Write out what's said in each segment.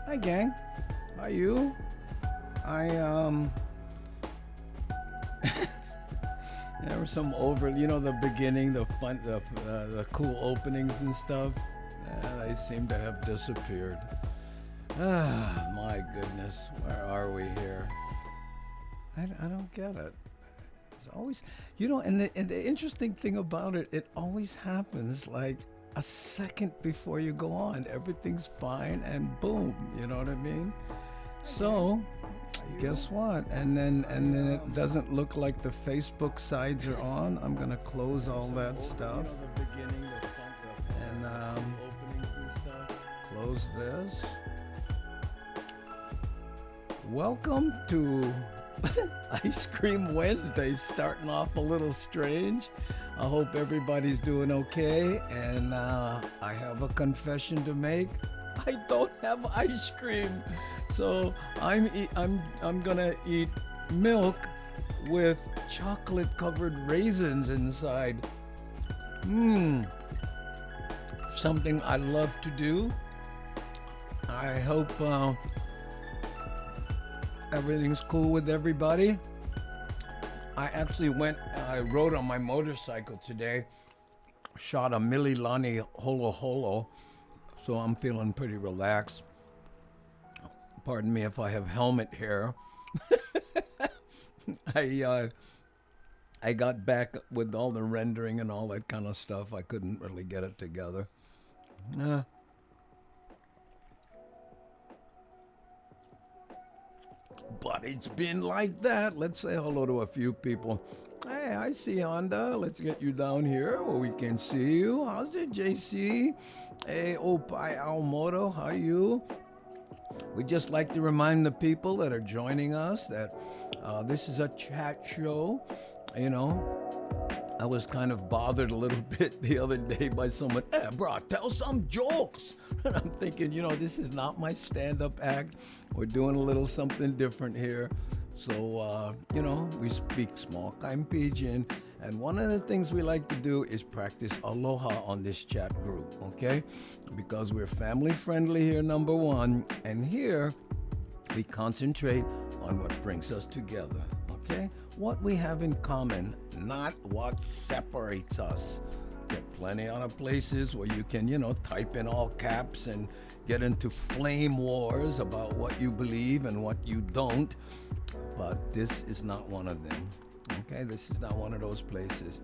Hi, gang. How you? I there were some the beginning, the fun, the cool openings and stuff. They seem to have disappeared. Ah, my goodness, where are we here? I don't get it. It's always, and the interesting thing about it, it always happens like a second before you go on. Everything's fine, and boom, you know what I mean? So, guess what? And then it doesn't look like the Facebook sides are on. I'm gonna close all that stuff. And close this. Welcome to Ice Cream Wednesday, starting off a little strange. I hope everybody's doing okay. And I have a confession to make. I don't have ice cream, so I'm gonna eat milk with chocolate-covered raisins inside. Something I love to do. I hope everything's cool with everybody. I rode on my motorcycle today, shot a Mililani holo holo, so I'm feeling pretty relaxed. Pardon me if I have helmet hair. I got back with all the rendering and all that kind of stuff. I couldn't really get it together. But it's been like that. Let's say hello to a few people. Hey, I see Honda. Let's get you down here where we can see you. How's it, JC? Hey, Opai Almoto, how you? We just like to remind the people that are joining us that this is a chat show. You know, I was kind of bothered a little bit the other day by someone, hey, bro, tell some jokes. And I'm thinking, this is not my stand-up act. We're doing a little something different here. So, we speak small-time Pidgin. And one of the things we like to do is practice aloha on this chat group, okay? Because we're family-friendly here, number one. And here, we concentrate on what brings us together, okay? What we have in common, not what separates us. There are plenty of other places where you can, type in all caps and get into flame wars about what you believe and what you don't. But this is not one of them. Okay, this is not one of those places.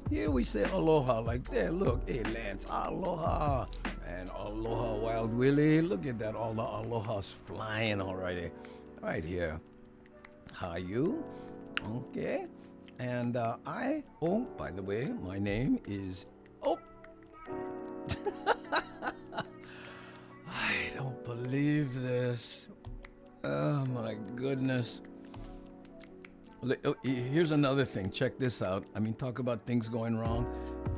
Here we say aloha like there. Look, hey Lance, aloha. And aloha Wild Willie. Look at that, all the alohas flying already. Right here. How you? Okay. And by the way, my name is, I don't believe this. Oh my goodness. Here's another thing. Check this out. Talk about things going wrong.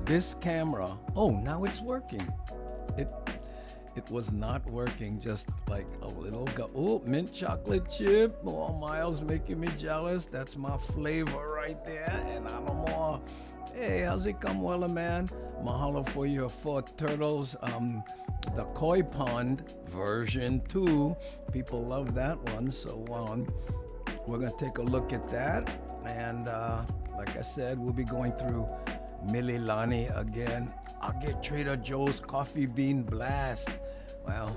This camera, now it's working. It was not working just like a little mint chocolate chip. Oh, Miles making me jealous. That's my flavor right there. And I don't more. Hey, how's it come, Wella man? Mahalo for your 4 turtles. The Koi Pond version 2. People love that one. So we're going to take a look at that. And like I said, we'll be going through Mililani again. I'll get Trader Joe's coffee bean blast. Well,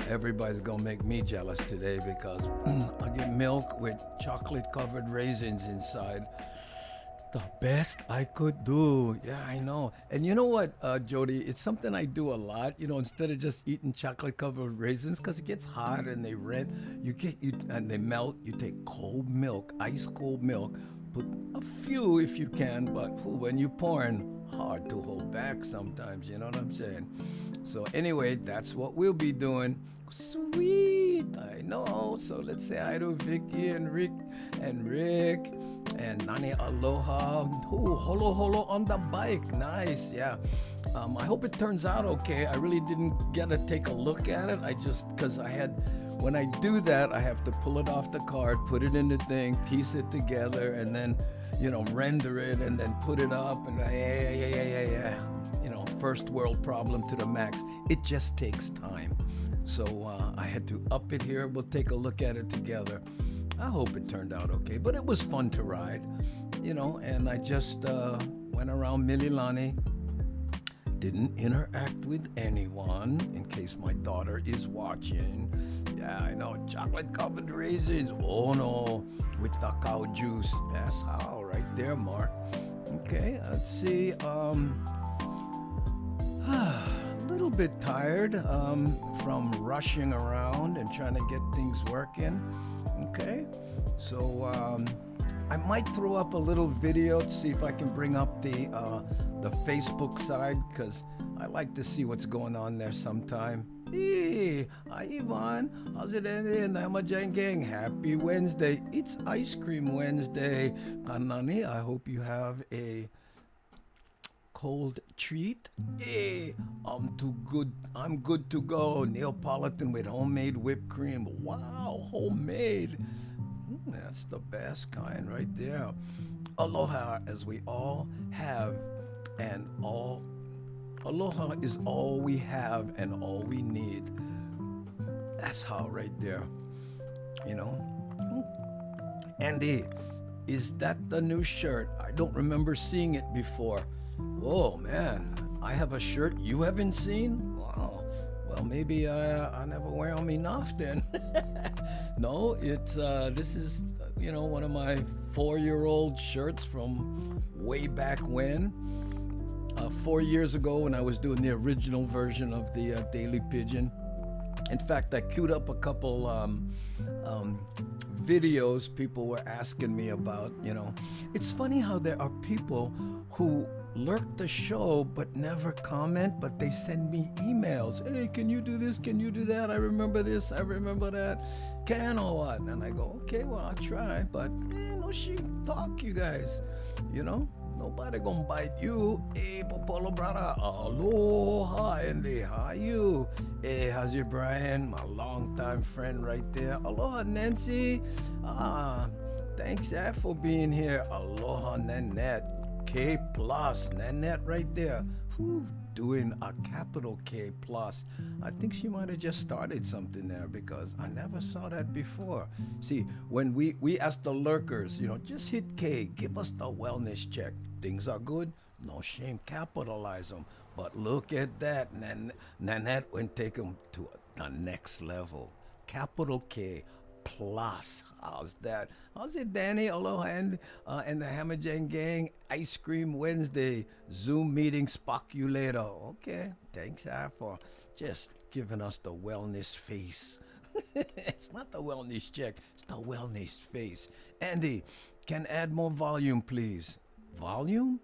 everybody's gonna make me jealous today because I'll get milk with chocolate covered raisins inside. The best I could do. Yeah, I know. And you know what, Jody? It's something I do a lot. Instead of just eating chocolate covered raisins, because it gets hot and they red, and they melt. You take cold milk, ice cold milk. Put a few if you can, but when you're pouring, hard to hold back sometimes, you know what I'm saying? So anyway, that's what we'll be doing. Sweet, I know. So let's say hi to Vicky and Rick and Nani aloha. Ooh, holo holo on the bike, nice, yeah. I hope it turns out okay. I really didn't get to take a look at it. Because when I do that, I have to pull it off the card, put it in the thing, piece it together, and then, render it and then put it up. And yeah. First world problem to the max. It just takes time. So I had to up it here. We'll take a look at it together. I hope it turned out okay, but it was fun to ride, and I just went around Mililani, didn't interact with anyone in case my daughter is watching. Yeah, I know, chocolate covered raisins. Oh no, with the cow juice. That's how, right there, Mark. Okay, let's see. A little bit tired from rushing around and trying to get things working. Okay, so I might throw up a little video to see if I can bring up the Facebook side, because I like to see what's going on there sometime. Hey, hi Yvonne, how's it ending? Namajang gang, happy Wednesday. It's Ice Cream Wednesday. Kanani, I hope you have a cold treat. Hey, I'm too good. I'm good to go. Neapolitan with homemade whipped cream. Wow, homemade. That's the best kind right there. Aloha, as we all have, and all. Aloha is all we have and all we need. That's how, right there. Andy, is that the new shirt? I don't remember seeing it before. Whoa, man. I have a shirt you haven't seen? Wow. Well, maybe I never wear them enough then. No, it's this is one of my 4-year-old shirts from way back when. 4 years ago when I was doing the original version of the Daily Pidgin. In fact, I queued up a couple videos people were asking me about. It's funny how there are people who lurk the show but never comment, but they send me emails. Hey, can you do this? Can you do that? I remember this. I remember that. Can or what? And I go, okay, well, I'll try. But no shit talk, you guys. Nobody gonna bite you. Hey, Popolo brother. Aloha, Andy. How are you? Hey, how's your Brian? My longtime friend right there. Aloha, Nancy. Thanks, for being here. Aloha, Nanette. K plus, Nanette right there. Whew, doing a capital K plus. I think she might have just started something there because I never saw that before. See, when we ask the lurkers, just hit K, give us the wellness check. Things are good, no shame, capitalize them. But look at that, Nanette went take them to the next level. Capital K plus. How's that? How's it, Danny? Aloha and the Hammerjang gang. Ice Cream Wednesday. Zoom meeting. Spock you later. Okay. Thanks, for just giving us the wellness face. It's not the wellness check. It's the wellness face. Andy, can add more volume, please? Volume?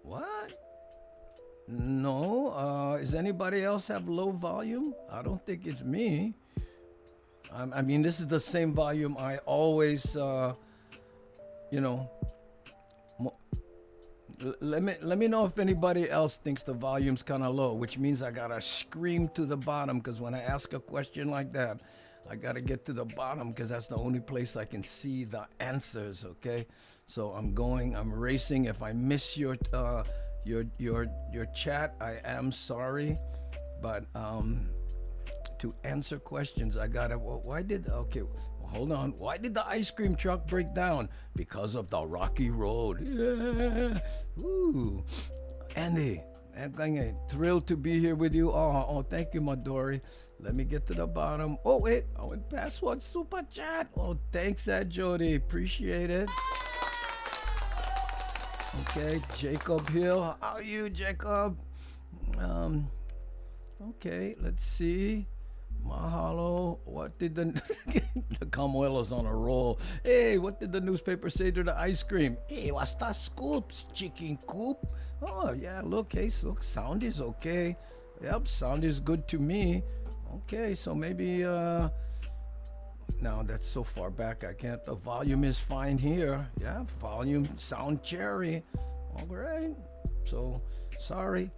What? No. Does anybody else have low volume? I don't think it's me. I mean, this is the same volume I always, let me know if anybody else thinks the volume's kind of low, which means I gotta scream to the bottom, because when I ask a question like that, I gotta get to the bottom, because that's the only place I can see the answers. Okay, so I'm racing. If I miss your chat, I am sorry, but to answer questions, I gotta. Hold on. Why did the ice cream truck break down? Because of the rocky road. Yeah. Ooh. Andy, I'm thrilled to be here with you. Oh, thank you, Madori. Let me get to the bottom. Oh, wait. I went past one super chat. Oh, thanks, Jody. Appreciate it. Okay, Jacob Hill. How are you, Jacob? Okay, let's see. Mahalo. What did the Camuelo's on a roll? Hey, what did the newspaper say to the ice cream? Hey, what's that scoops? Chicken coop? Oh yeah, look, sound is okay. Yep, sound is good to me. Okay, so maybe now that's so far back I can't. The volume is fine here. Yeah, volume, sound cherry. All right. So sorry.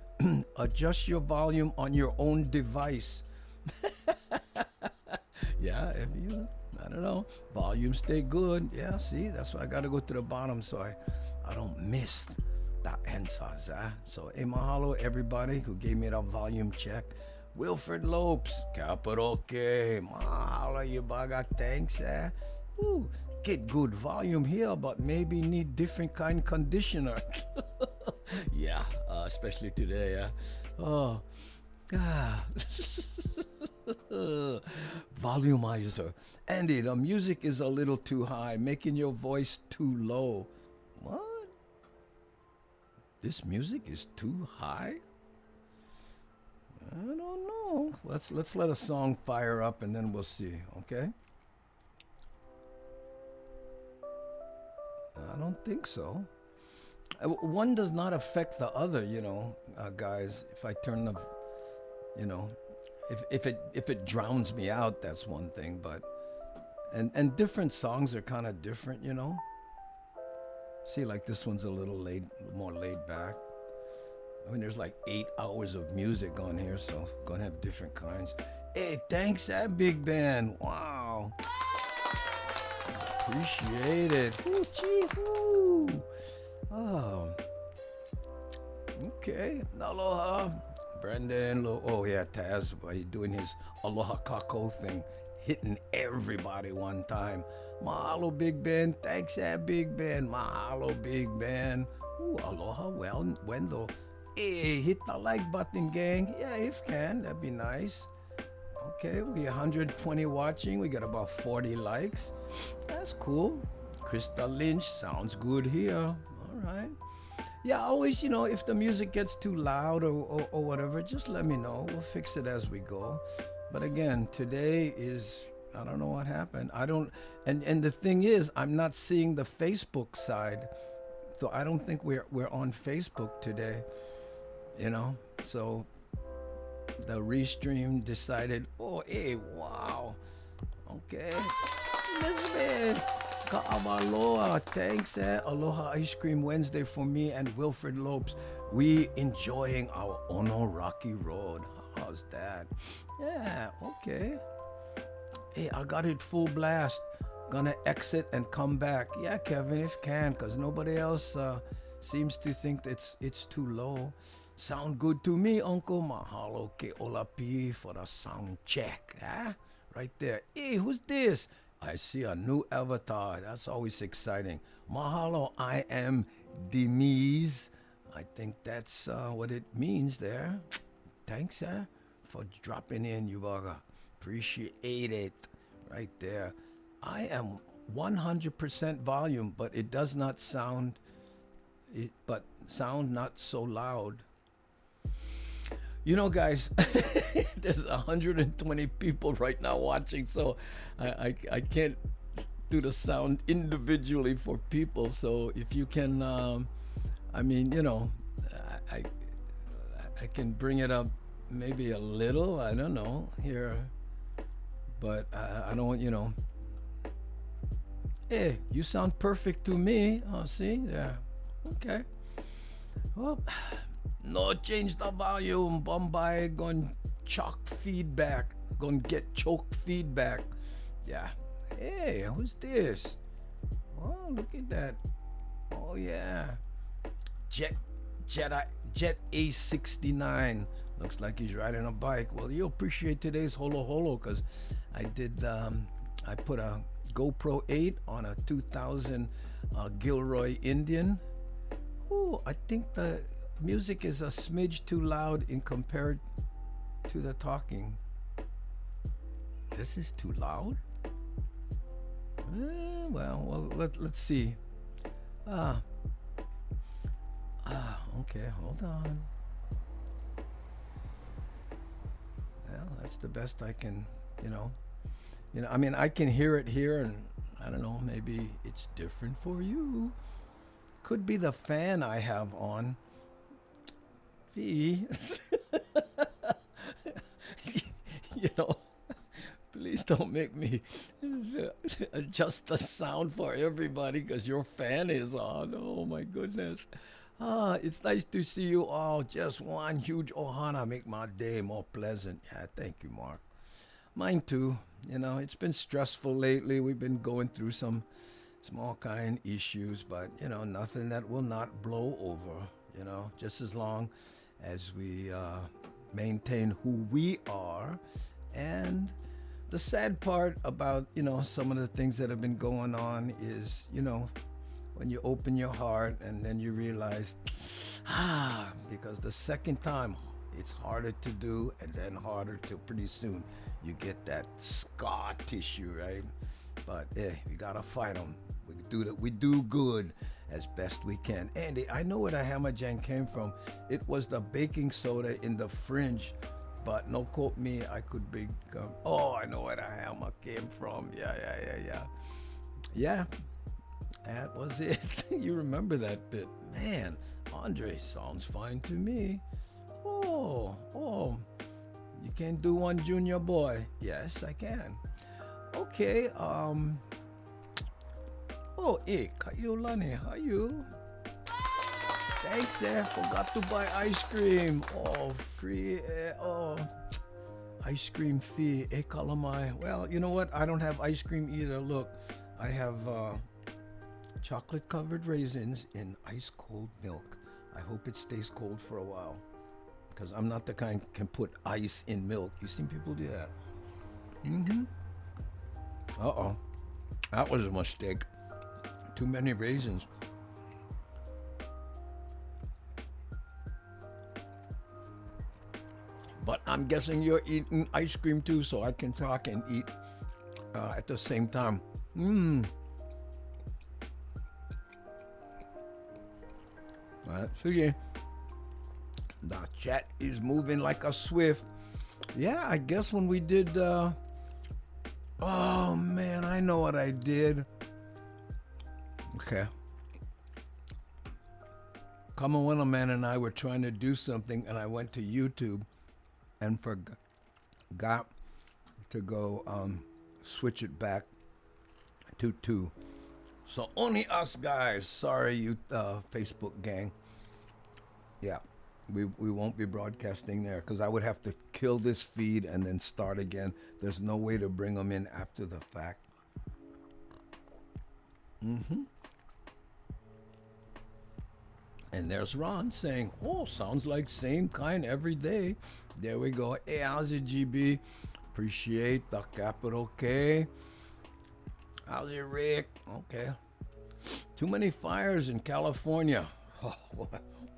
Adjust your volume on your own device. Yeah, if you, I don't know, volume stay good. Yeah, see, that's why I gotta go to the bottom so I don't miss the answers, huh? So, mahalo everybody who gave me the volume check. Wilfred Lopes, capital K, mahalo you baga, thanks, eh? Ooh, get good volume here, but maybe need different kind conditioner. Yeah, especially today, yeah. Oh, ah. Volumizer. Andy, the music is a little too high, making your voice too low. What? This music is too high? I don't know. Let's let a song fire up and then we'll see, okay? I don't think so. One does not affect the other, guys. If I turn the, you know, if it drowns me out, that's one thing. But and different songs are kind of different, See, like this one's a little more laid back. I mean, there's like 8 hours of music on here, so gonna have different kinds. Hey, thanks, that big band. Wow. Appreciate it. Ooh, gee, ooh. Oh. Okay. Aloha. Brendan. Oh, yeah, Taz. He doing his aloha kako thing. Hitting everybody one time. Mahalo, Big Ben. Thanks, that Big Ben. Mahalo, Big Ben. Ooh, aloha. Well, Wendell. Hey, hit the like button, gang. Yeah, if can. That'd be nice. Okay, we 120 watching. We got about 40 likes. That's cool. Krista Lynch, sounds good here. All right. Yeah, always, if the music gets too loud or whatever, just let me know. We'll fix it as we go. But again, today is, I don't know what happened. And the thing is, I'm not seeing the Facebook side. So I don't think we're on Facebook today, So the restream decided, oh, hey, wow. Okay. Elizabeth. Aloha. Thanks, Aloha Ice Cream Wednesday for me and Wilfred Lopes. We enjoying our Ono Rocky Road. How's that? Yeah, okay. Hey, I got it full blast. Gonna exit and come back. Yeah, Kevin, if can, because nobody else seems to think it's too low. Sound good to me, Uncle. Mahalo ke olapi for the sound check. Huh? Right there. Hey, who's this? I see a new avatar. That's always exciting. Mahalo, I am Demise. I think that's what it means there. Thanks, for dropping in, Yubaga. Appreciate it. Right there. I am 100% volume, but it does not sound, sound not so loud. Guys, there's 120 people right now watching, so I can't do the sound individually for people. So if you can, I can bring it up maybe a little. I don't know here, but I don't. Hey, you sound perfect to me. Oh, see, yeah, okay. Well. No change the volume. Bombay gon' choke feedback. Gonna get choke feedback. Yeah. Hey, who's this? Oh, look at that. Oh yeah. Jet A69. Looks like he's riding a bike. Well, you'll appreciate today's holo because I did. I put a GoPro 8 on a 2000 Gilroy Indian. Ooh, I think the music is a smidge too loud in compared to the talking. This is too loud? Well, let's see. Okay, hold on. Well, that's the best I can, I can hear it here, and I don't know, maybe it's different for you. Could be the fan I have on. Please don't make me adjust the sound for everybody because your fan is on. Oh my goodness. It's nice to see you all. Just one huge ohana make my day more pleasant. Yeah, thank you, Mark. Mine too. It's been stressful lately. We've been going through some small kind issues, but nothing that will not blow over. just as long as we maintain who we are. And the sad part about, some of the things that have been going on is, when you open your heart and then you realize, because the second time it's harder to do and then harder to pretty soon you get that scar tissue, right? But we gotta fight them. We do good as best we can. Andy, I know where the hammer jam came from. It was the baking soda in the fridge, but no quote me, I could be, I know where the hammer came from. Yeah, that was it. You remember that bit. Man, Andre sounds fine to me. Oh, you can do one, Junior boy? Yes, I can. Okay, Kayolani, how you? Thanks, forgot to buy ice cream. Free, ice cream fee, kalamai. Well, you know what? I don't have ice cream either. Look, I have chocolate covered raisins in ice cold milk. I hope it stays cold for a while, because I'm not the kind can put ice in milk. You seen people do that? That was a mistake. Too many raisins. But I'm guessing you're eating ice cream too, so I can talk and eat at the same time. See, the chat is moving like a swift. Yeah, I guess when we did, oh man, I know what I did. Okay. Kamawina Man and I were trying to do something, and I went to YouTube and forgot to go switch it back to 2. So only us guys. Sorry, you Facebook gang. Yeah, we won't be broadcasting there because I would have to kill this feed and then start again. There's no way to bring them in after the fact. And there's Ron saying, sounds like same kind every day. There we go. Hey, how's it, GB? Appreciate the capital K. How's it, Rick? Okay. Too many fires in California.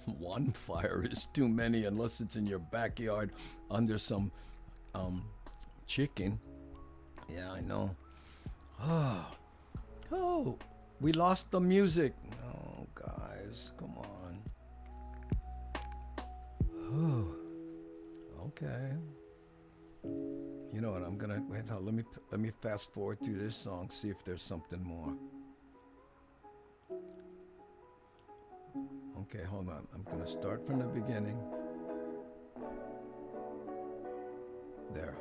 One fire is too many unless it's in your backyard under some chicken. Yeah, I know. Oh, we lost the music. Oh, guys, come on. Okay. You know what? I'm gonna wait. Let me fast forward through this song. See if there's something more. Okay, hold on. I'm gonna start from the beginning. There.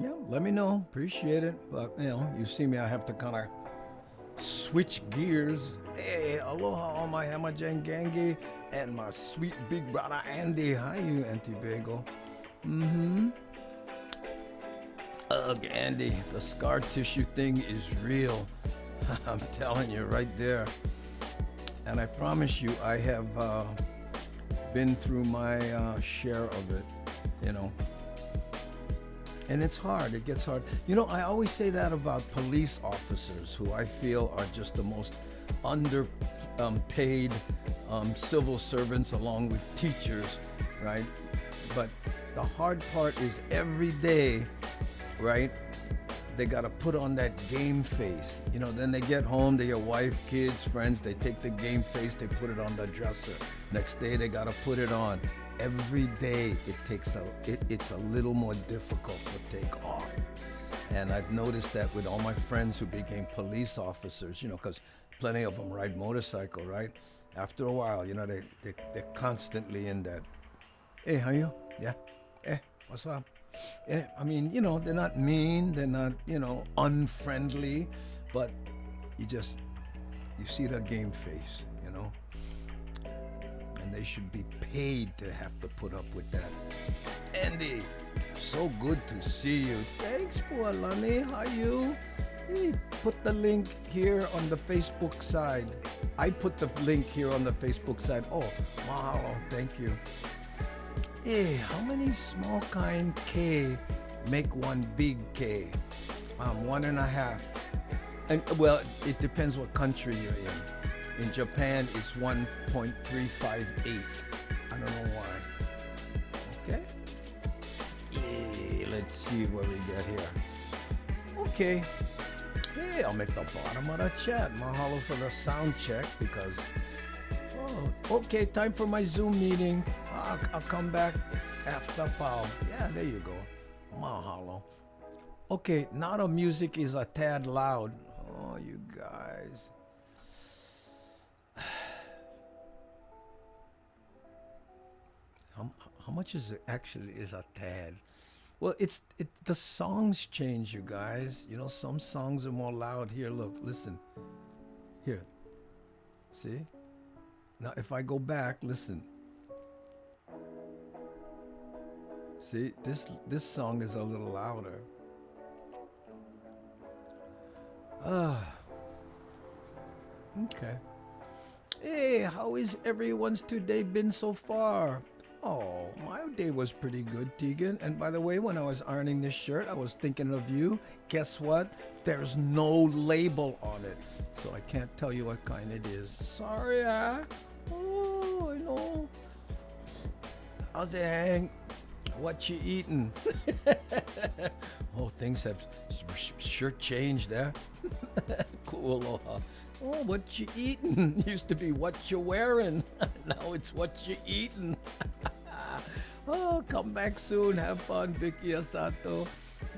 Yeah, let me know. Appreciate it. But you see me. I have to kind of switch gears. Hey, aloha, all my Hamajan Gangi and my sweet big brother Andy. Hi, you Antibago. Ugh, Andy, the scar tissue thing is real. I'm telling you right there. And I promise you, I have been through my share of it, And it's hard. It gets hard. I always say that about police officers who I feel are just the most underpaid civil servants along with teachers, right? But the hard part is every day, right? They got to put on that game face. Then they get home, they get wife, kids, friends, they take the game face, they put it on the dresser. Next day, they got to put it on. Every day, it's a little more difficult to take off. And I've noticed that with all my friends who became police officers, because plenty of them ride motorcycle, right? After a while, they're constantly in that, hey, how you? Yeah. Hey, what's up? Yeah, I mean, they're not mean, they're not, unfriendly, but you see the game face, and they should be paid to have to put up with that. Andy, so good to see you. Thanks, Pualani. How are you? Hey, put the link here on the Facebook side. I put the link here on the Facebook side. Oh, mahalo. Thank you. Hey, how many small kind K make one big K? 1.5. And well, it depends what country you're in. In Japan, it's 1.358. I don't know why. Okay. Let's see where we get here. Okay. Hey, I'll make the bottom of the chat. Mahalo for the sound check because. Oh, okay. Time for my Zoom meeting. I'll come back after pow. Yeah, there you go. Mahalo. Okay, now the music is a tad loud. Oh, you guys. How much is it actually is a tad? Well, the songs change, you guys. You know, some songs are more loud. Here, look, listen. Here. See? Now, if I go back, listen. See, this song is a little louder. Okay. Hey, how is everyone's today been so far? Oh, my day was pretty good, Tegan. And by the way, when I was ironing this shirt, I was thinking of you. Guess what? There's no label on it. So I can't tell you what kind it is. Sorry, Oh, I know. How's it, Hank? What you eating? Oh, things have sure changed there. Cool, aloha. Oh, what you eating? Used to be what you wearing. Now it's what you eating. Oh, come back soon. Have fun, Vicky Asato.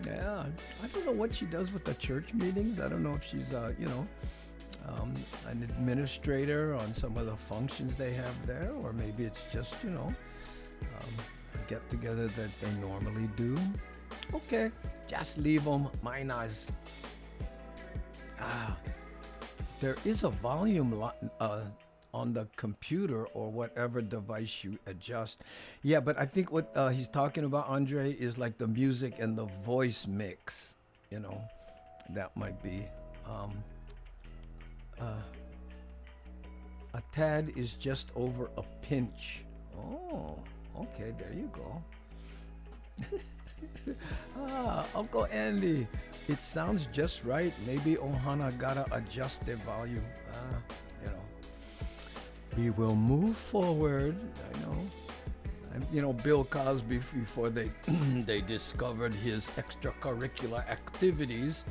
Yeah, I don't know what she does with the church meetings. I don't know if she's, an administrator on some of the functions they have there, or maybe it's just, a get together that they normally do. Okay, just leave them. Mine is. There is a volume on the computer or whatever device you adjust. Yeah, but I think what he's talking about, Andre, is like the music and the voice mix. That might be. A tad is just over a pinch. Oh, okay, there you go. Uncle Andy, it sounds just right. Maybe Ohana gotta adjust their volume. We will move forward. I know. And, Bill Cosby, before they they discovered his extracurricular activities,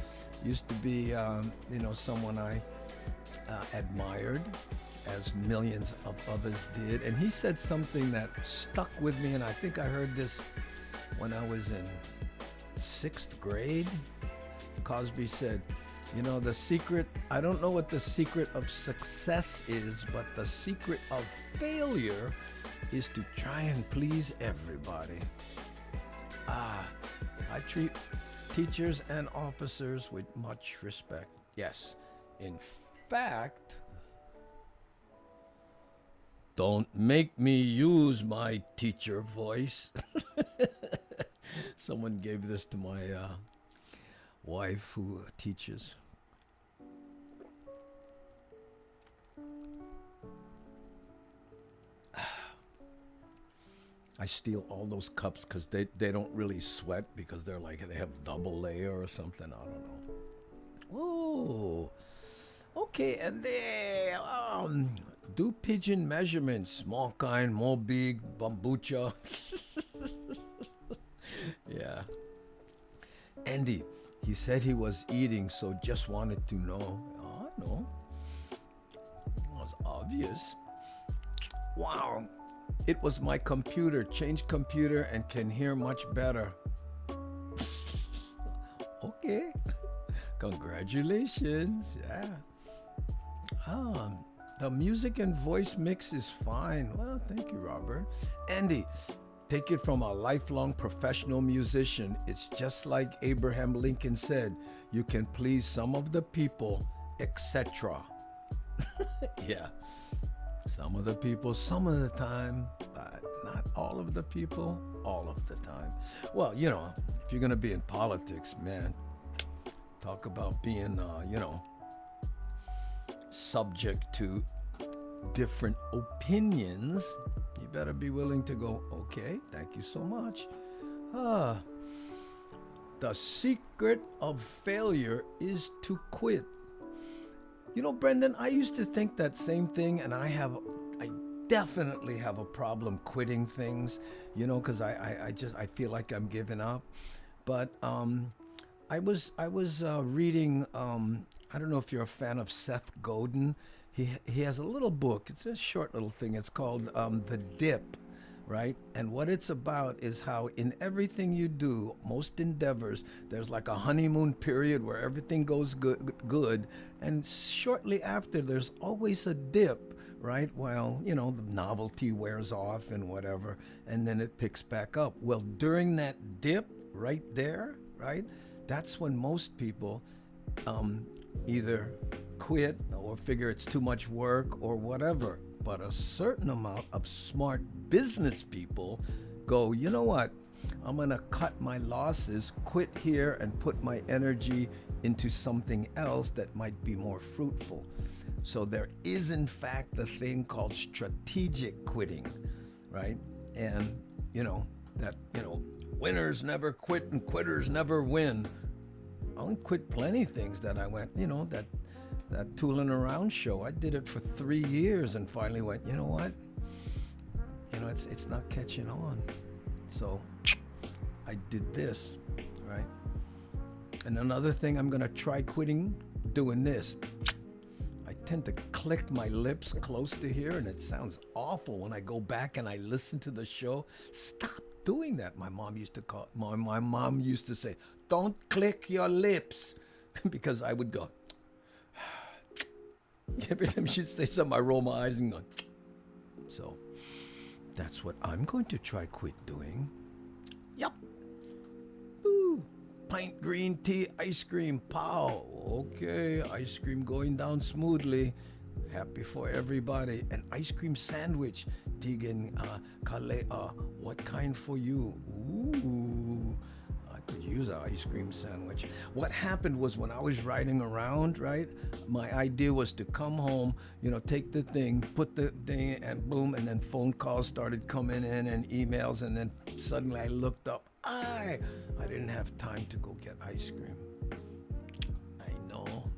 used to be someone I admired, as millions of others did. And he said something that stuck with me, and I think I heard this when I was in 6th grade. Cosby said, the secret, I don't know what the secret of success is, but the secret of failure is to try and please everybody. I treat teachers and officers with much respect. Yes. In fact, don't make me use my teacher voice. Someone gave this to my wife who teaches. I steal all those cups because they don't really sweat because they have double layer or something. I don't know. Oh, okay. And they do pigeon measurements. Small kind, more big, bambucha. Yeah. Andy, he said he was eating, so just wanted to know. Oh, no. It was obvious. Wow. It was my computer. Changed computer and can hear much better. Okay. Congratulations. Yeah. The music and voice mix is fine. Well, thank you, Robert. Andy, take it from a lifelong professional musician. It's just like Abraham Lincoln said, you can please some of the people, etc. Yeah. Some of the people, some of the time, but not all of the people, all of the time. Well, if you're going to be in politics, man, talk about being, subject to different opinions, you better be willing to go, okay, thank you so much. Ah, the secret of failure is to quit. You know, Brendan, I used to think that same thing, and I definitely have a problem quitting things, because I feel like I'm giving up. But I was reading. I don't know if you're a fan of Seth Godin. He has a little book. It's a short little thing. It's called The Dip, right? And what it's about is how in everything you do, most endeavors, there's like a honeymoon period where everything goes good, and shortly after, there's always a dip, right? Well, the novelty wears off and whatever, and then it picks back up. Well, during that dip right there, right? That's when most people either quit or figure it's too much work or whatever. But a certain amount of smart business people go, you know what? I'm going to cut my losses, quit here, and put my energy into something else that might be more fruitful. So there is, in fact, a thing called strategic quitting, right? And, winners never quit and quitters never win. I quit plenty of things that I went, that tooling around show. I did it for 3 years and finally went, you know what? It's not catching on. So I did this, right? And another thing I'm gonna try quitting, doing this. I tend to click my lips close to here, and it sounds awful when I go back and I listen to the show. Stop doing that. My mom used to say, don't click your lips, because I would go. Every time she'd say something, I roll my eyes and go. So that's what I'm going to try quit doing. Yup. Ooh. Pint green tea, ice cream, pow. Okay, ice cream going down smoothly. Happy for everybody. An ice cream sandwich. Pidgin, kalea. What kind for you? Ooh. Could use an ice cream sandwich. What happened was when I was riding around, right, my idea was to come home, take the thing, put the thing, and boom, and then phone calls started coming in and emails, and then suddenly I looked up. I didn't have time to go get ice cream. I know.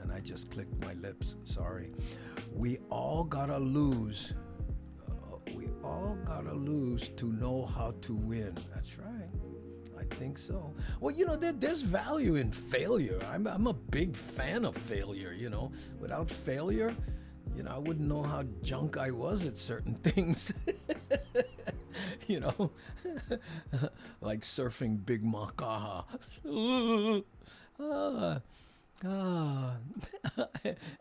And I just clicked my lips. Sorry. We all gotta lose. We all gotta lose to know how to win. That's right. I think so. Well, there's value in failure. I'm a big fan of failure, Without failure, I wouldn't know how junk I was at certain things. Like surfing Big Makaha.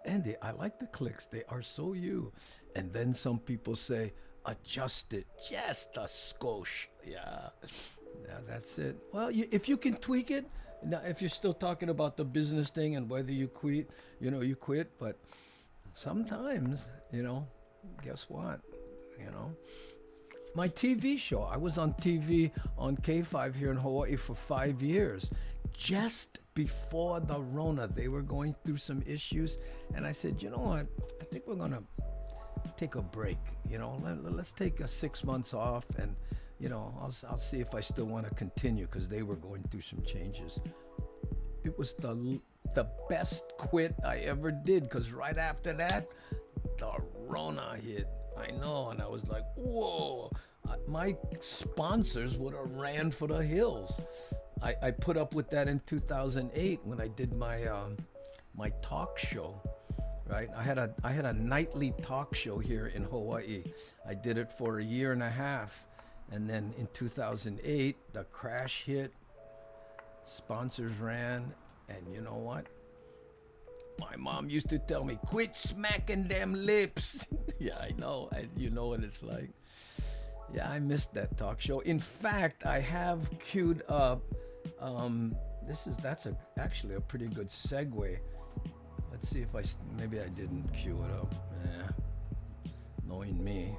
Andy, I like the clicks. They are so you. And then some people say, adjust it just a skosh. Yeah, that's it. Well, if you can tweak it, now if you're still talking about the business thing and whether you quit, you quit. But sometimes, guess what? My TV show, I was on TV on K5 here in Hawaii for 5 years. Just before the Rona, they were going through some issues. And I said, you know what? I think we're going to take a break. Let's take 6 months off, and I'll see if I still want to continue, because they were going through some changes. It was the best quit I ever did, because right after that, the Rona hit. I know, and I was like, whoa. My sponsors would have ran for the hills. I put up with that in 2008 when I did my my talk show. Right, I had a nightly talk show here in Hawaii. I did it for a year and a half, and then in 2008 the crash hit. Sponsors ran, and you know what? My mom used to tell me, "Quit smacking them lips." Yeah, I know, and you know what it's like. Yeah, I missed that talk show. In fact, I have queued up. That's actually a pretty good segue. Let's see if maybe I didn't queue it up. Knowing me.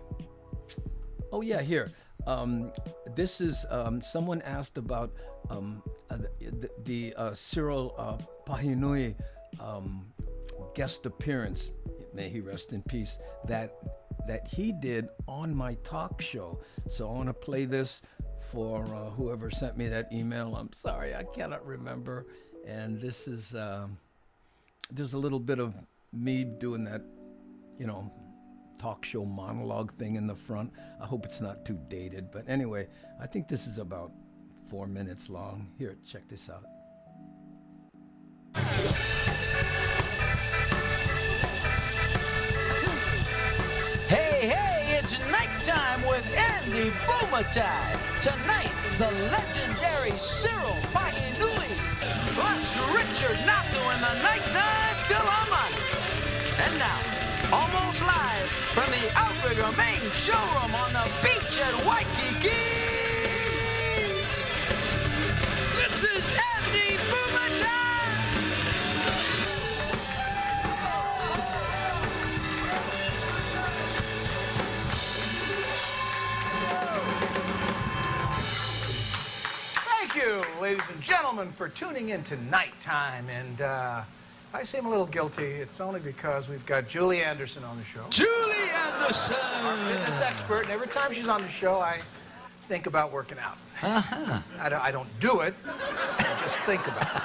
Oh yeah, here. This is someone asked about the Cyril Pahinui guest appearance may he rest in peace, that he did on my talk show. So I want to play this for whoever sent me that email. I'm sorry, I cannot remember. And this is there's a little bit of me doing that, talk show monologue thing in the front. I hope it's not too dated, but anyway, I think this is about 4 minutes long. Here, check this out. Hey, it's nighttime with Andy Boomatai. Tonight, the legendary Cyril Paginui plus Richard Nato in the Nighttime Philharmonic. And now, almost live from the Outrigger main showroom on the beach at Waikiki, this is Andy Boomatai. Thank you, ladies and gentlemen, for tuning in to Nighttime. And I seem a little guilty. It's only because we've got Julie Anderson on the show. Julie Anderson! Our fitness expert. And every time she's on the show, I think about working out. Uh-huh. I don't do it. I just think about it.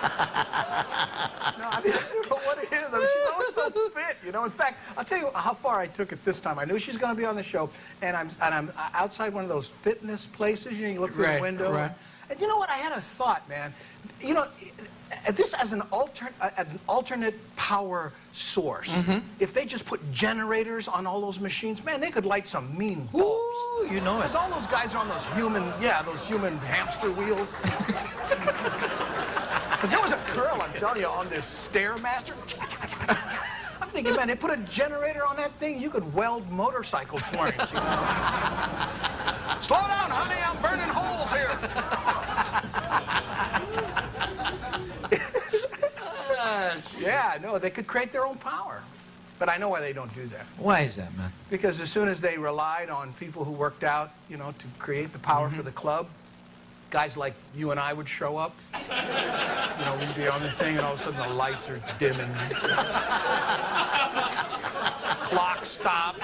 No, I mean, I don't know what it is. I mean, she's always so fit, In fact, I'll tell you how far I took it this time. I knew she's going to be on the show, and I'm outside one of those fitness places. You look through the window. Right. And you know what? I had a thought, man. This as an alternate power source. Mm-hmm. If they just put generators on all those machines, man, they could light some mean bulbs. Ooh, you know it. Because all those guys are on those human hamster wheels. Because there was a girl, I'm telling you, on this Stairmaster. I'm thinking, man, they put a generator on that thing, you could weld motorcycle flames. Slow down, honey, I'm burning holes here. Yeah, no, they could create their own power. But I know why they don't do that. Why is that, man? Because as soon as they relied on people who worked out, to create the power for the club, guys like you and I would show up. We'd be on the thing, and all of a sudden the lights are dimming. Clock stops.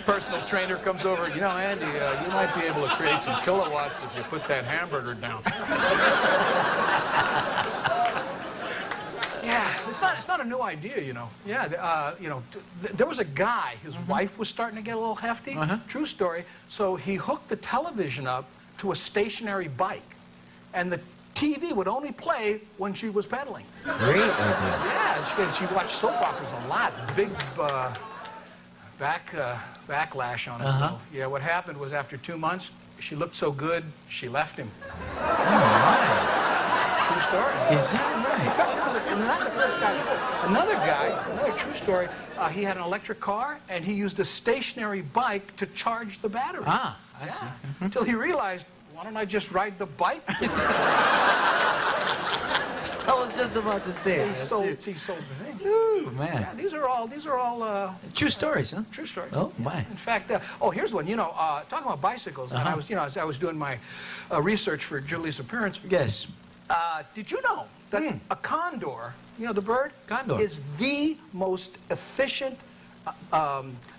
Personal trainer comes over. Andy, you might be able to create some kilowatts if you put that hamburger down. Yeah, it's not a new idea, Yeah, there was a guy, his wife was starting to get a little hefty. True story. So he hooked the television up to a stationary bike, and the TV would only play when she was pedaling. Great idea. Yeah, she watched soap operas a lot. Big backlash on it. Uh-huh. Yeah, what happened was after 2 months, she looked so good, she left him. Oh, True story. my. Is that right? In fact, not the first guy. Another true story, he had an electric car, and he used a stationary bike to charge the battery. Ah, I see. Until he realized, why don't I just ride the bike? I was just about to say it. He sold the thing. Ooh, man. Yeah, these are all True stories, huh? true stories. Oh, my. In fact, here's one. Talking about bicycles, and as I was doing my research for Julie's appearance. Yes. Did you know that a condor, the bird, Condor. is the most efficient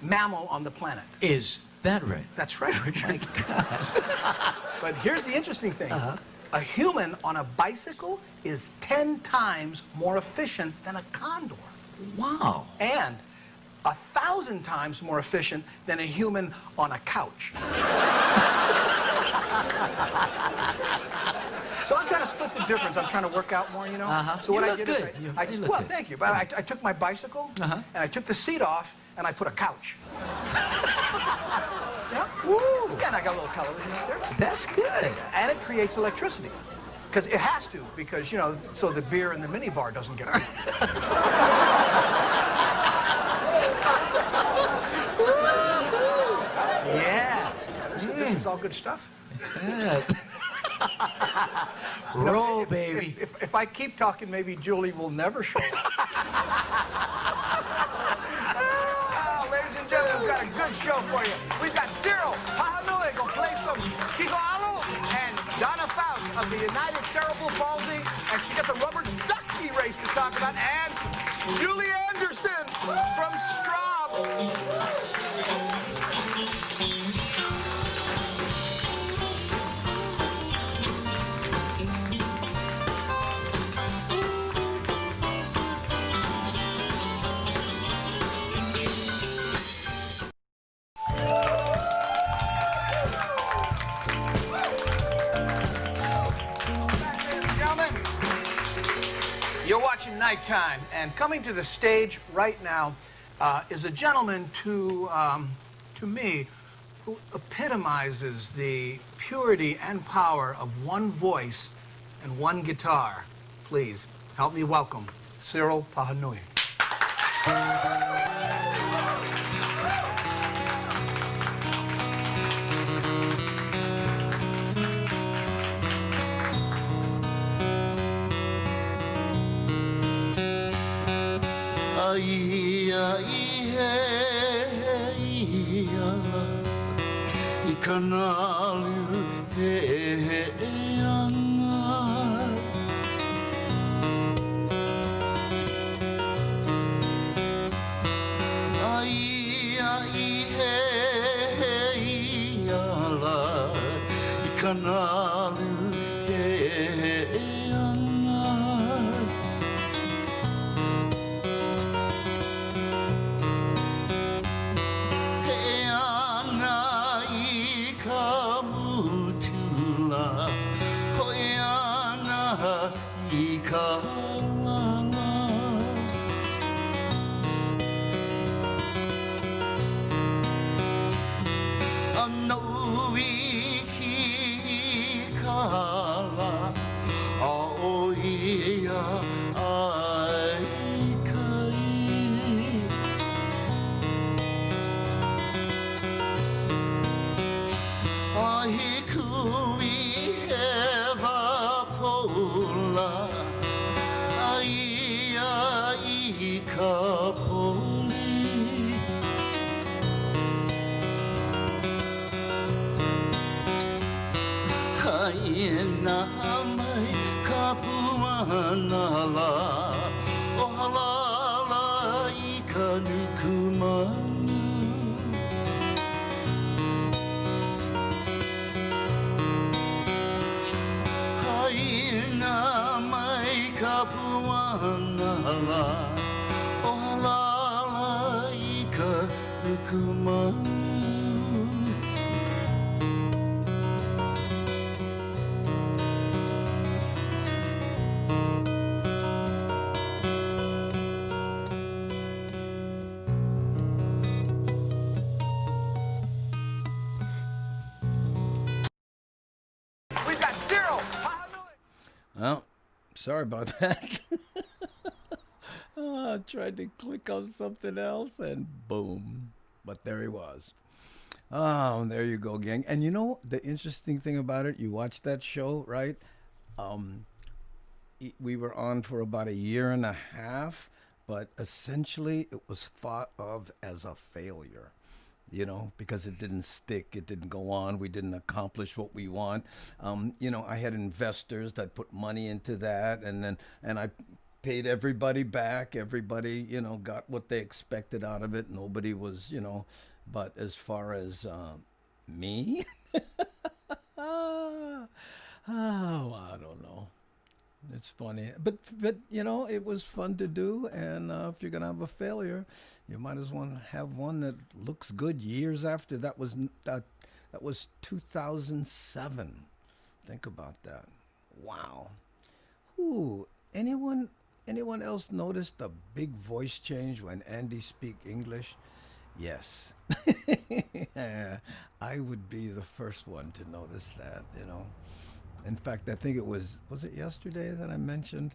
mammal on the planet? Is that right? That's right, Richard. God. But here's the interesting thing. A human on a bicycle is 10 times more efficient than a condor. Wow. And 1,000 times more efficient than a human on a couch. So I'm trying to split the difference. I'm trying to work out more, So what You I look did good. is You look well, good. thank you. But I took my bicycle and I took the seat off and I put a couch. Yeah. Woo. And I got a little television up there. That's good. And it creates electricity. Because it has to, because, so the beer in the minibar doesn't get Yeah. This is all good stuff. Yeah. Roll, baby. If I keep talking, maybe Julie will never show up. Ladies and gentlemen, we've got a good show for you. We've got Cyril Pahanui going to play some Kikoalo, and Donna Faust of the United Cerebral Palsy, and she got the rubber ducky race to talk about, and Julie Anderson. Nighttime. And coming to the stage right now is a gentleman to me who epitomizes the purity and power of one voice and one guitar. Please help me welcome Cyril Pahanui. Ai ai he ala I kanalu he ana Ai ai he ala I kanalu he ana We've got Cyril Pahanui. Well, sorry about that. I tried to click on something else and boom. But there he was. Oh, there you go, gang. And you know the interesting thing about it, you watched that show, right? We were on for about a year and a half, but essentially it was thought of as a failure, because it didn't stick, it didn't go on, we didn't accomplish what we want. I had investors that put money into that, and I paid everybody back. Everybody, got what they expected out of it. Nobody was, but as far as me, oh, I don't know. It's funny, but it was fun to do. And if you're gonna have a failure, you might as well have one that looks good years after. That was 2007. Think about that. Wow. Ooh. Anyone else noticed a big voice change when Andy speak English? Yes. I would be the first one to notice that. In fact, I think was it yesterday that I mentioned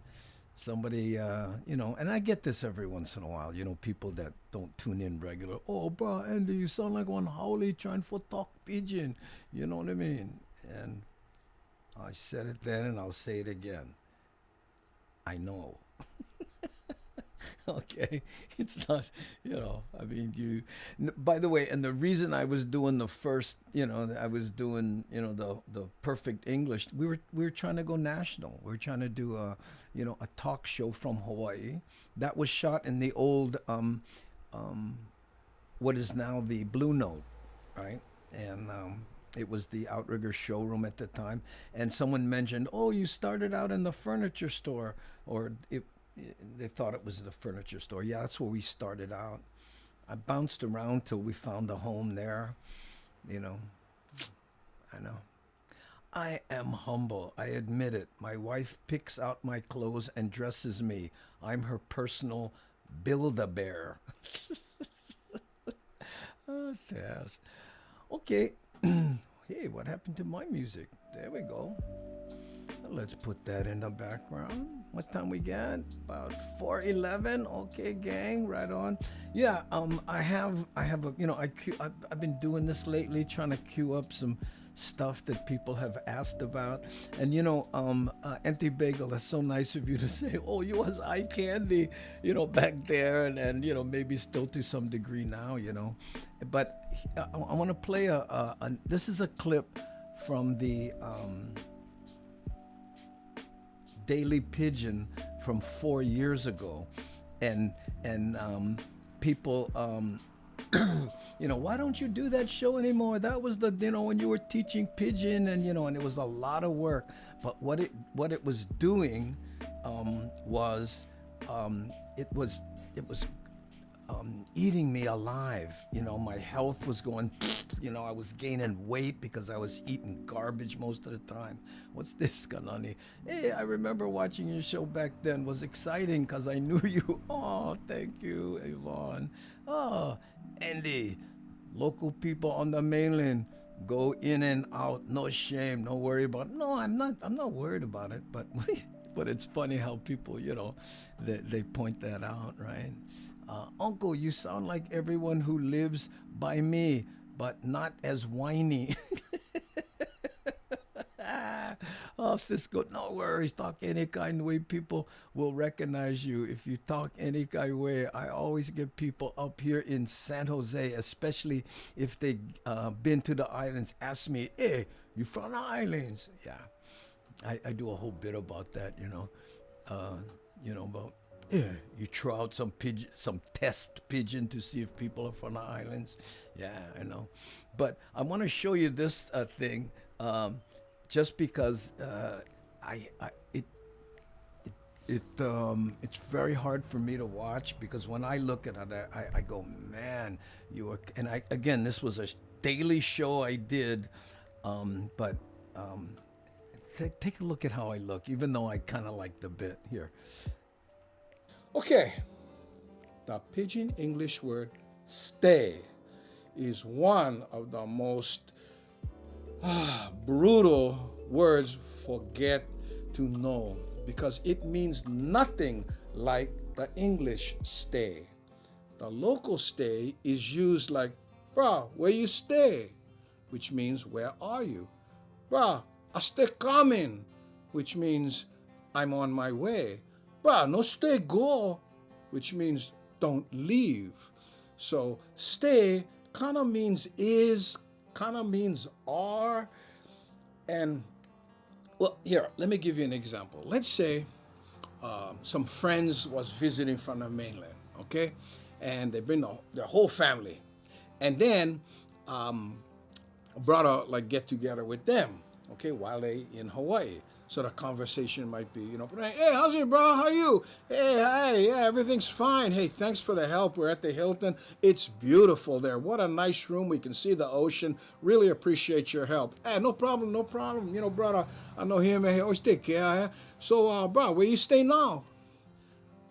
somebody, and I get this every once in a while, people that don't tune in regular. Oh, bro, Andy, you sound like one howly trying for talk Pidgin. You know what I mean? And I said it then and I'll say it again. I know. Okay, it's not, I mean, by the way, and the reason I was doing the first, I was doing, the perfect English, we were trying to go national. We were trying to do a talk show from Hawaii that was shot in the old, what is now the Blue Note, right? And it was the Outrigger showroom at the time. And someone mentioned, oh, you started out in the furniture store, or they thought it was the furniture store. Yeah, that's where we started out. I bounced around till we found a home there. I know. I am humble. I admit it. My wife picks out my clothes and dresses me. I'm her personal Build-A-Bear. Oh, yes. Okay. Hey, what happened to my music? There we go. Let's put that in the background. What time we got? About 4:11. Okay, gang, right on. Yeah, I have a, I've been doing this lately, trying to queue up some stuff that people have asked about. And Auntie Bagel, that's so nice of you to say. Oh, you was eye candy, back there, and maybe still to some degree now, But I want to play this is a clip from the Daily Pidgin from 4 years ago, and people, why don't you do that show anymore? That was the when you were teaching Pidgin, and it was a lot of work. But what it was doing was it was eating me alive. My health was going, I was gaining weight because I was eating garbage most of the time. What's this, Kanani? Hey, I remember watching your show back then. Was exciting because I knew you. Oh, thank you, Yvonne. Oh, Andy, local people on the mainland go in and out. No shame, no worry about it. No, I'm not worried about it, but but it's funny how people, they point that out, right? Uncle, you sound like everyone who lives by me, but not as whiny. Oh, Cisco, no worries. Talk any kind of way. People will recognize you if you talk any kind of way. I always get people up here in San Jose, especially if they been to the islands, ask me, hey, you from the islands? Yeah, I do a whole bit about that, about you throw out some test pigeon to see if people are from the islands. Yeah, I know. But I want to show you this thing, just because it's very hard for me to watch, because when I look at it, I go, man, and again, this was a daily show I did, but take a look at how I look, even though I kind of like the bit here. Okay, the Pidgin English word stay is one of the most brutal words for get to know, because it means nothing like the English stay. The local stay is used like, bruh, where you stay? Which means, where are you? Bruh, I stay coming, which means I'm on my way. Bruh, no stay go, which means don't leave. So stay kind of means is, kind of means are. And well, here, let me give you an example. Let's say some friends was visiting from the mainland, okay? And they bring their whole family. And then brought a like get together with them, okay, while they in Hawaii. So the conversation might be, hey, how's it, bro? How you? Hey, hi, yeah, everything's fine. Hey, thanks for the help. We're at the Hilton. It's beautiful there. What a nice room. We can see the ocean. Really appreciate your help. Hey, no problem, no problem. Brother, I know him. Hey, always take care. So, bro, where you stay now?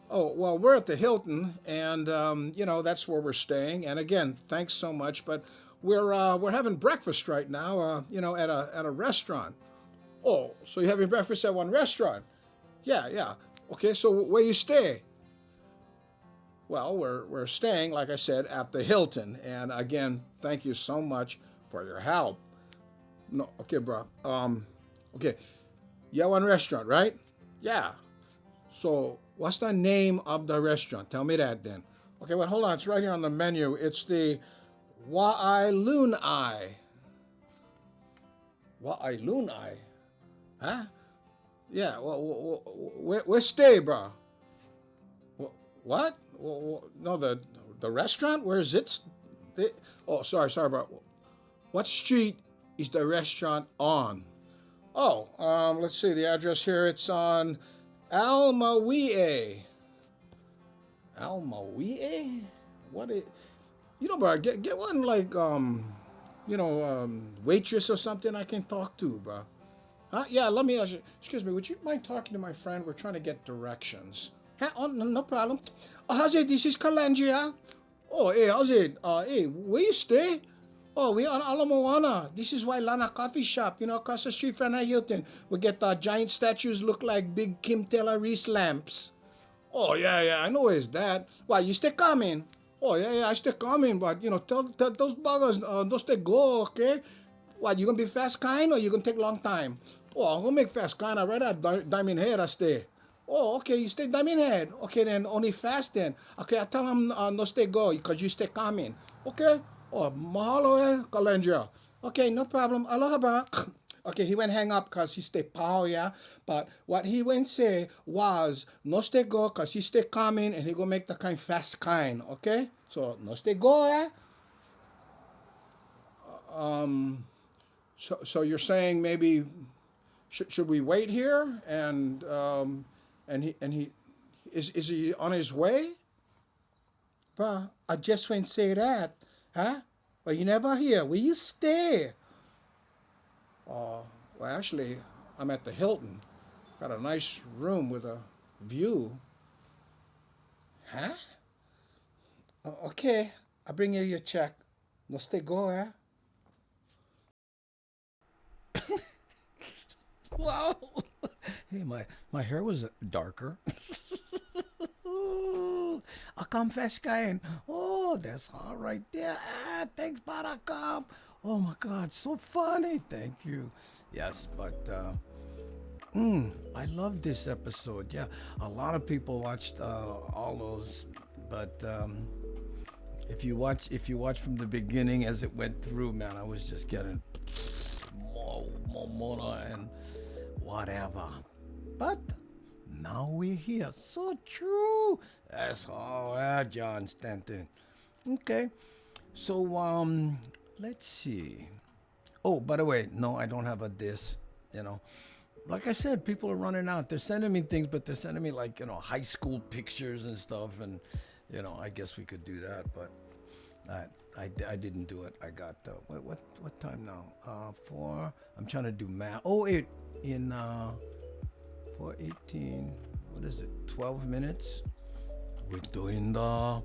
Oh, well, we're at the Hilton, and that's where we're staying. And again, thanks so much. But we're having breakfast right now. At a restaurant. Oh, so you're having breakfast at one restaurant? Yeah. Okay, so where you stay? Well, we're staying, like I said, at the Hilton. And again, thank you so much for your help. No, okay, bro. Okay, you have one restaurant, right? Yeah. So what's the name of the restaurant? Tell me that then. Okay, well, hold on. It's right here on the menu. It's the Wa'ailunai. Wa'ailunai? Huh? Yeah, well, where stay, bro? What? No, the restaurant? Where is it? Oh, sorry, bro. What street is the restaurant on? Oh, let's see, the address here, it's on Almawie. Almawie? What is, bro, get one like, waitress or something I can talk to, bro. Yeah, let me ask you. Excuse me, would you mind talking to my friend? We're trying to get directions. Oh, no, no problem. How's it? This is Kalangia. Oh, hey, how's it? Hey, where you stay? Oh, we on Ala Moana. This is Wailana Coffee Shop, across the street from Hilton. We get giant statues look like big Kim Taylor Reese lamps. Oh, yeah, I know it's that. Why, you stay coming? Oh, yeah, I stay coming, but, tell those buggers, don't stay go, okay? What, you gonna be fast kind or you gonna take long time? Oh, I'm gonna make fast kind. I read that Diamond Head, I stay. Oh, okay, you stay Diamond Head. Okay, then only fast then. Okay, I tell him no stay go because you stay coming. Okay? Oh, mahalo Kalendra. Okay, no problem. Aloha, bro. Okay, he went hang up because he stay pow, yeah. But what he went say was no stay go because he stay coming and he go make the kind fast kind. Okay? So no stay go, yeah. So you're saying maybe should we wait here and he is he on his way? Bruh, I just went say that, huh? But you never here. Will you stay? Well, actually, I'm at the Hilton. Got a nice room with a view. Huh? Okay, I'll bring you your check. No stay go, eh? Wow. Hey, my hair was darker. I come fast guy. Oh, that's all right there. Thanks, Buttercup. Oh my God, so funny. Thank you. Yes, but I love this episode. Yeah, a lot of people watched all those, but if you watch from the beginning as it went through, man, I was just getting more and whatever. But now we're here. So true. That's all. John Stanton. Okay. So let's see. Oh, by the way, no, I don't have a diss. Like I said, people are running out. They're sending me things, but they're sending me like high school pictures and stuff, and I guess we could do that, but I didn't do it. I got what time now? 4. I'm trying to do math. Oh, in 4:18. What is it? 12 minutes. We're doing the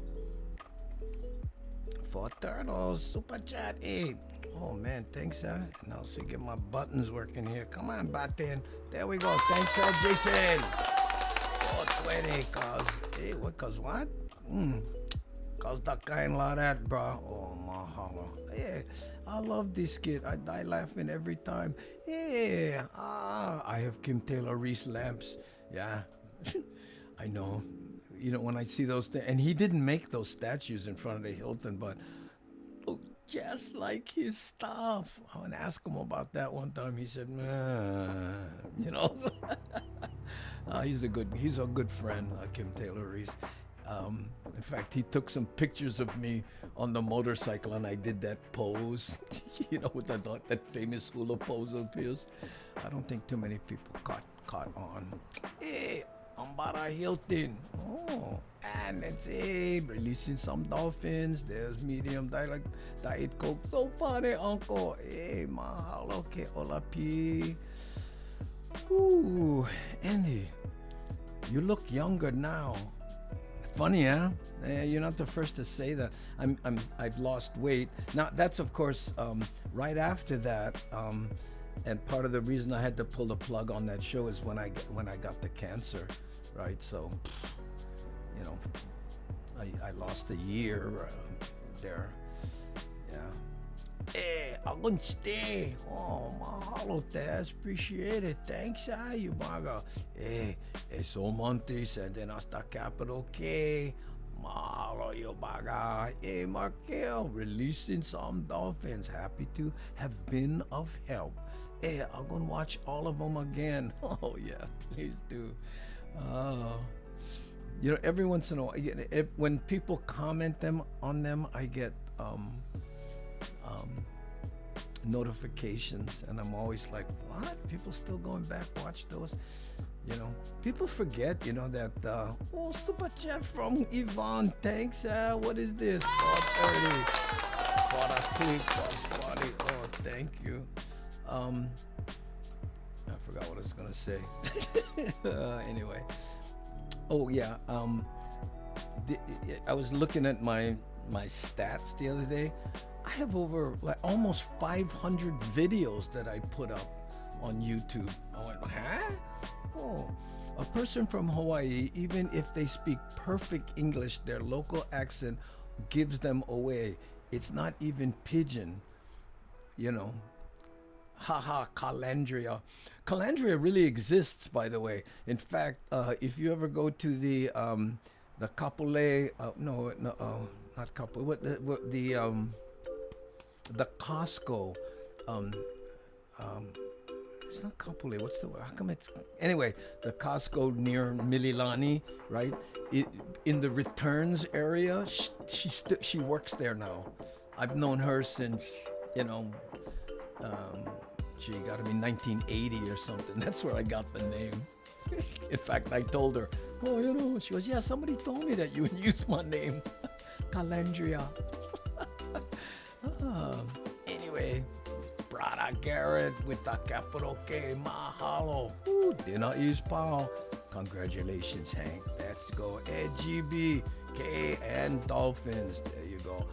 4 turtles super chat. Hey, oh man, thanks, And I'll see get my buttons working here. Come on, button. There we go. Thanks, Jason. 420. Cause what? Cause the kind like that, bro. Oh, mahalo. Yeah, I love this kid. I die laughing every time. Yeah, I have Kim Taylor Reese lamps. Yeah, I know. When I see those things, and he didn't make those statues in front of the Hilton, but look just like his stuff. I want to ask him about that one time. He said, he's a good friend, Kim Taylor Reese. In fact, he took some pictures of me on the motorcycle, and I did that pose, with that famous hula pose of his. I don't think too many people caught on. Hey, Ambara Hilton. Oh, and it's releasing some dolphins. There's medium diet coke. So funny, Uncle. Hey, mahalo ke olapi. Ooh, Andy, you look younger now. Funny, huh? You're not the first to say that. I've lost weight. Now that's of course right after that, and part of the reason I had to pull the plug on that show is when I got the cancer, right? So, I lost a year there. Yeah. Hey, I'm gonna stay. Oh, mahalo, Taz. Appreciate it. Thanks, you baga. Hey, so Montes and then hasta capital K. Mahalo, you baga. Hey, Markel, releasing some dolphins. Happy to have been of help. Hey, I'm gonna watch all of them again. Oh, yeah, please do. Every once in a while, when people comment on them, I get notifications, and I'm always like, what? People still going back watch those? People forget, that super chat from Yvonne. Thanks. What is this? 4:30. For a click, 40. Oh, thank you. I forgot what I was gonna say. Anyway. Oh yeah. The, I was looking at my stats the other day. I have over like almost 500 videos that I put up on YouTube. I went, huh? Oh, a person from Hawaii, even if they speak perfect English, their local accent gives them away. It's not even Pidgin, you know. Haha, Calandria. Calandria really exists, by the way. In fact, if you ever go to the Kapolei, not Kapolei, what the Costco, it's not Kapolei. What's the word? How come it's anyway? The Costco near Mililani, right? In the returns area, she works there now. I've known her since she got to be 1980 or something. That's where I got the name. In fact, I told her, oh, she goes, yeah, somebody told me that you would use my name, Calandria. Anyway, Brother Garrett with the capital K, mahalo. Ooh, dinner is pal. Congratulations, Hank. Let's go. AGB, K, and Dolphins. There you go.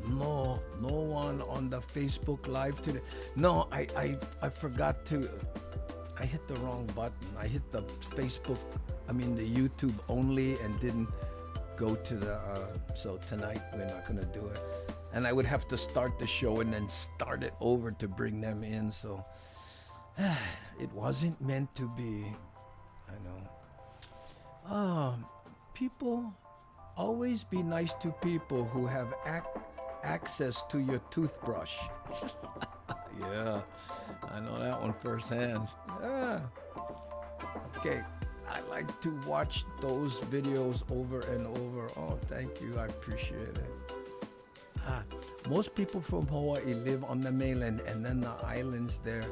No one on the Facebook Live today. No, I forgot to. I hit the wrong button. I hit the Facebook, the YouTube only, and didn't go to the. So tonight we're not gonna do it, and I would have to start the show and then start it over to bring them in. So it wasn't meant to be. I know. People, always be nice to people who have access to your toothbrush. Yeah, I know that one firsthand. Yeah. Okay, I like to watch those videos over and over. Oh, thank you, I appreciate it. Most people from Hawaii live on the mainland, and then the islands there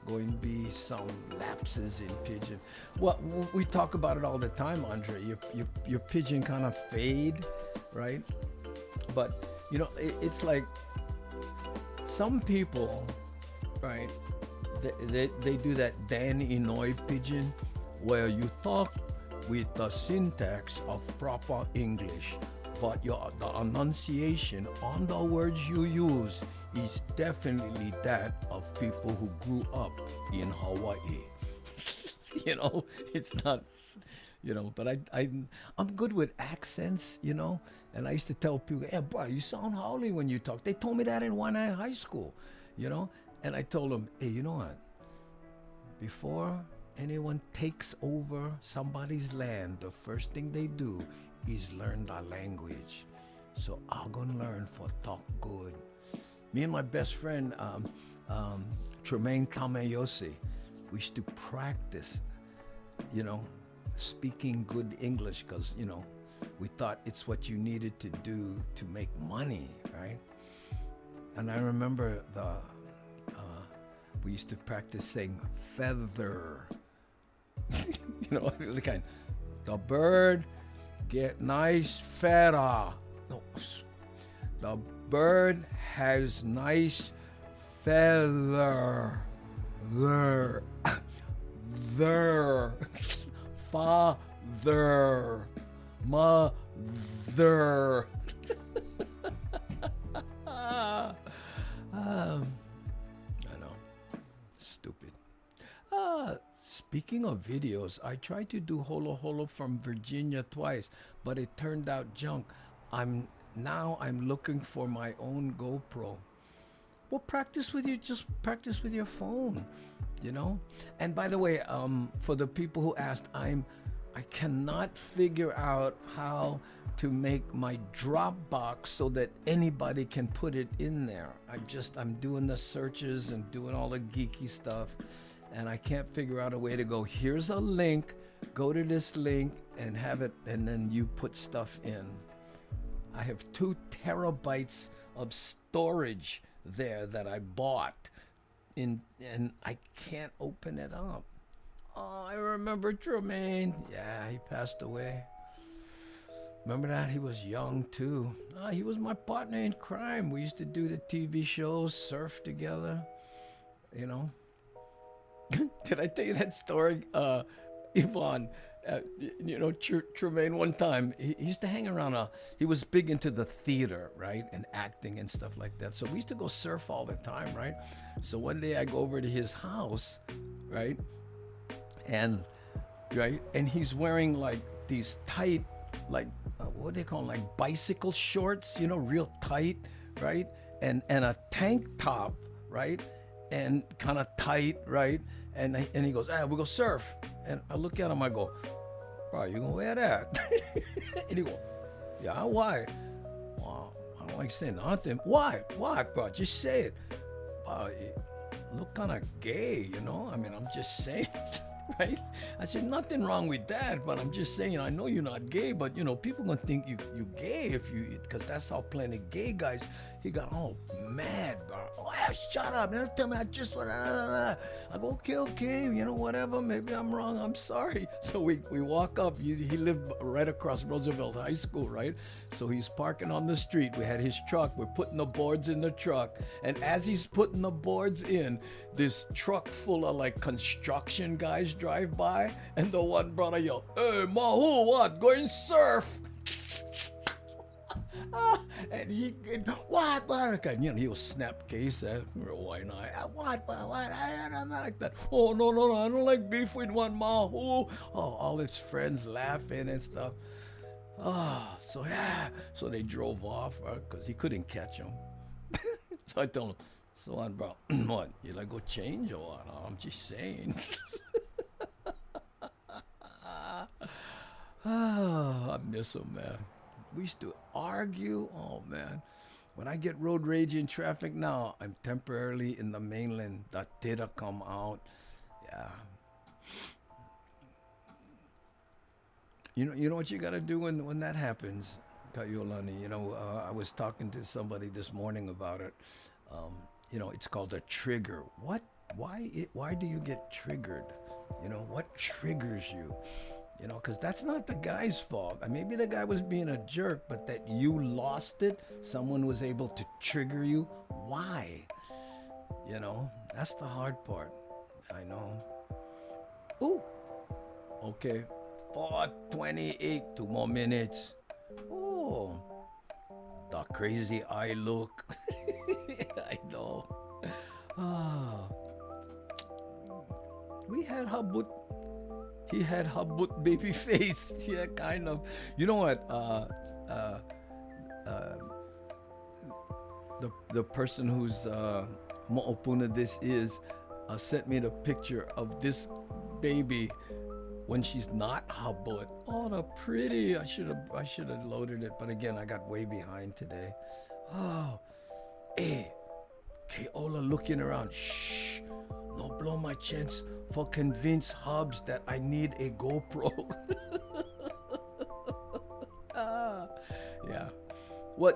going to be some lapses in Pidgin. Well, we talk about it all the time, Andre. Your Pidgin kind of fade, right? But it's like some people, right? They do that Dan Inouye Pidgin, where you talk with the syntax of proper English, but the enunciation on the words you use is definitely that of people who grew up in Hawaii. It's not. But I'm good with accents, and I used to tell people, hey, boy, you sound Howley when you talk. They told me that in Waianae High School, and I told them, hey, you know what? Before anyone takes over somebody's land, the first thing they do is learn the language. So I'm gonna learn for talk good. Me and my best friend, Tremaine Kamayosi, we used to practice, speaking good English, because we thought it's what you needed to do to make money, right? And I remember we used to practice saying feather. The kind, the bird get nice feather. No, the bird has nice feather. There. Father, mother. I know, stupid. Speaking of videos, I tried to do Holo Holo from Virginia twice, but it turned out junk. I'm looking for my own GoPro. Well, practice with your phone, And by the way, for the people who asked, I cannot figure out how to make my Dropbox so that anybody can put it in there. I'm doing the searches and doing all the geeky stuff, and I can't figure out a way to go, here's a link, go to this link and have it, and then you put stuff in. I have 2 terabytes of storage there that I bought and I can't open it up. Oh, I remember Tremaine. Yeah, he passed away. Remember that? He was young too. He was my partner in crime. We used to do the TV shows, surf together, Did I tell you that story, Yvonne? Tremaine, one time, he used to hang around, he was big into the theater, right? And acting and stuff like that. So we used to go surf all the time, right? So one day I go over to his house, right? And, right? And he's wearing like these tight, like, what do they call them? Like bicycle shorts, real tight, right? And a tank top, right? And kind of tight, right? And he goes, we'll go surf. And I look at him, I go, bro, you gonna wear that? And he go, yeah, why? Well, I don't like saying nothing. Why, bro? Just say it. It look kind of gay, I mean, I'm just saying, right? I said, nothing wrong with that, but I'm just saying, I know you're not gay, but, people gonna think you gay because that's how plenty gay guys. He got all mad, bro. Oh, shut up, man. Tell me I just want to. I go, okay, whatever. Maybe I'm wrong. I'm sorry. So we walk up. He lived right across Roosevelt High School, right? So he's parking on the street. We had his truck. We're putting the boards in the truck. And as he's putting the boards in, this truck full of like construction guys drive by. And the one brother yelled, hey, Mahu, what? Going surf? And what? And he'll snap case at why not? What? I don't like that. Oh, no, I don't like beef with one Mahu. Oh, all his friends laughing and stuff. So they drove off because he couldn't catch him. So I told him, so on, bro, what? You like go change or what? I'm just saying. I miss him, man. We used to argue. Oh, man. When I get road rage in traffic now, I'm temporarily in the mainland. The data come out. Yeah. You know what you got to do when that happens, Kayolani? I was talking to somebody this morning about it. It's called a trigger. Why do you get triggered? What triggers you? Because that's not the guy's fault. Maybe the guy was being a jerk, but that you lost it, someone was able to trigger you. Why? That's the hard part. I know. Ooh. Okay. 4:28, 2 more minutes. Oh. The crazy eye look. I know. We had Habut. He had Habut baby face. Yeah, kind of. You know what? The person who's Mo'opuna this is sent me the picture of this baby when she's not Habut. Oh, the pretty. I should have loaded it, but again, I got way behind today. Oh, hey, Keola looking around. Shh, no blow my chance for convince Hubs that I need a GoPro. Yeah. Well,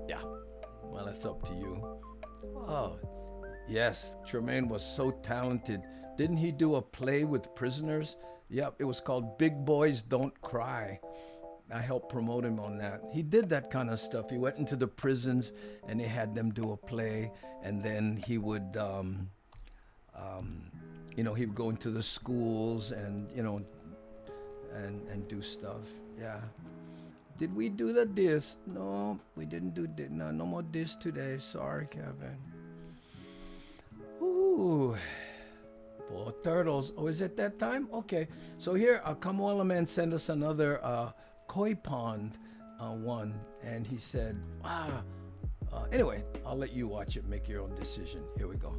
yeah. Well, that's up to you. Oh, yes. Tremaine was so talented. Didn't he do a play with prisoners? Yep, it was called Big Boys Don't Cry. I helped promote him on that. He did that kind of stuff. He went into the prisons and they had them do a play, and then he would he would go into the schools and and do stuff. Yeah. Did we do the diss? No, we didn't do this. No more diss today. Sorry, Kevin. Ooh. 4 turtles. Oh, is it that time? Okay. So here, Kamoala Man sent us another koi pond one, and he said, wow. Anyway, I'll let you watch it, make your own decision. Here we go.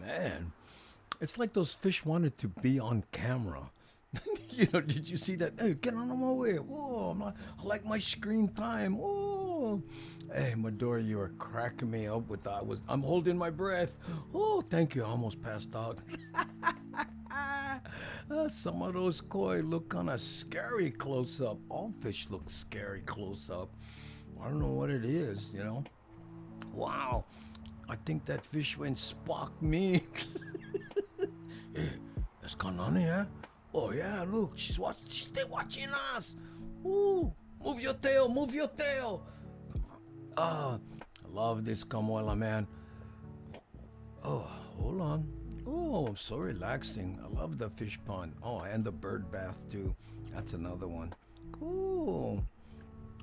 Man, it's like those fish wanted to be on camera. Did you see that? Hey, get out of my way. Whoa, I like my screen time. Whoa. Hey, Madora, you are cracking me up with that. I'm holding my breath. Oh, thank you. I almost passed out. Some of those koi look kind of scary close up. All fish look scary close up. I don't know what it is. Wow. I think that fish went Spock me. Hey, that's Kanani, huh? Oh yeah, look, she's still watching us. Ooh, move your tail, move your tail. I love this Kamoela, man. Oh, hold on. Oh, so relaxing. I love the fish pond. Oh, and the bird bath too. That's another one. Cool.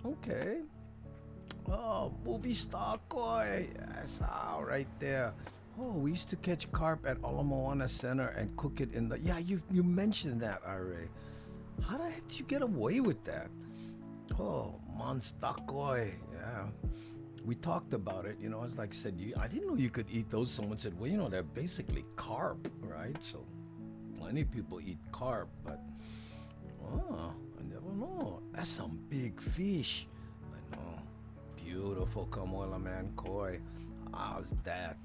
Okay. Oh, movie star koi. That's all right there. Oh, we used to catch carp at Ala Moana Center and cook it in the... Yeah, you mentioned that, Ira. How the heck did you get away with that? Oh, monster koi. Yeah. We talked about it, as like I said, I didn't know you could eat those. Someone said, well, they're basically carp, right? So plenty of people eat carp, but... Oh, I never know. That's some big fish. I know. Beautiful Kamoela, man, koi. How's that?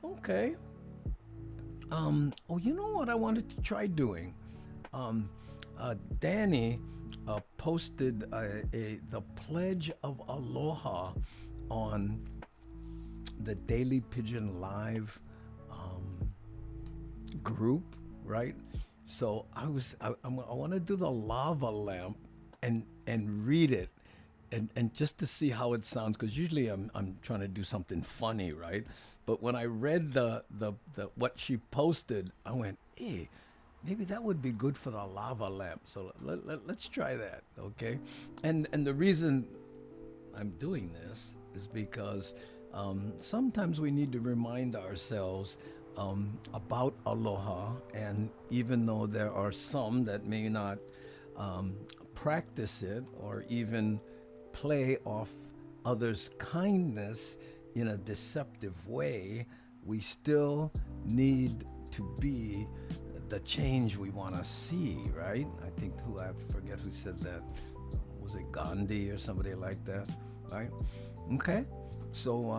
Okay. You know what I wanted to try doing? Danny posted the Pledge of Aloha on the Daily Pigeon Live group, right? So I want to do the lava lamp and read it. And just to see how it sounds, because usually I'm trying to do something funny, right? But when I read the what she posted, I went, hey, maybe that would be good for the lava lamp. So let's try that, okay? And the reason I'm doing this is because Sometimes we need to remind ourselves about aloha, and even though there are some that may not practice it or even play off others' kindness in a deceptive way, we still need to be the change we want to see, right? I think I forget who said that. Was it Gandhi or somebody like that, right? Okay, so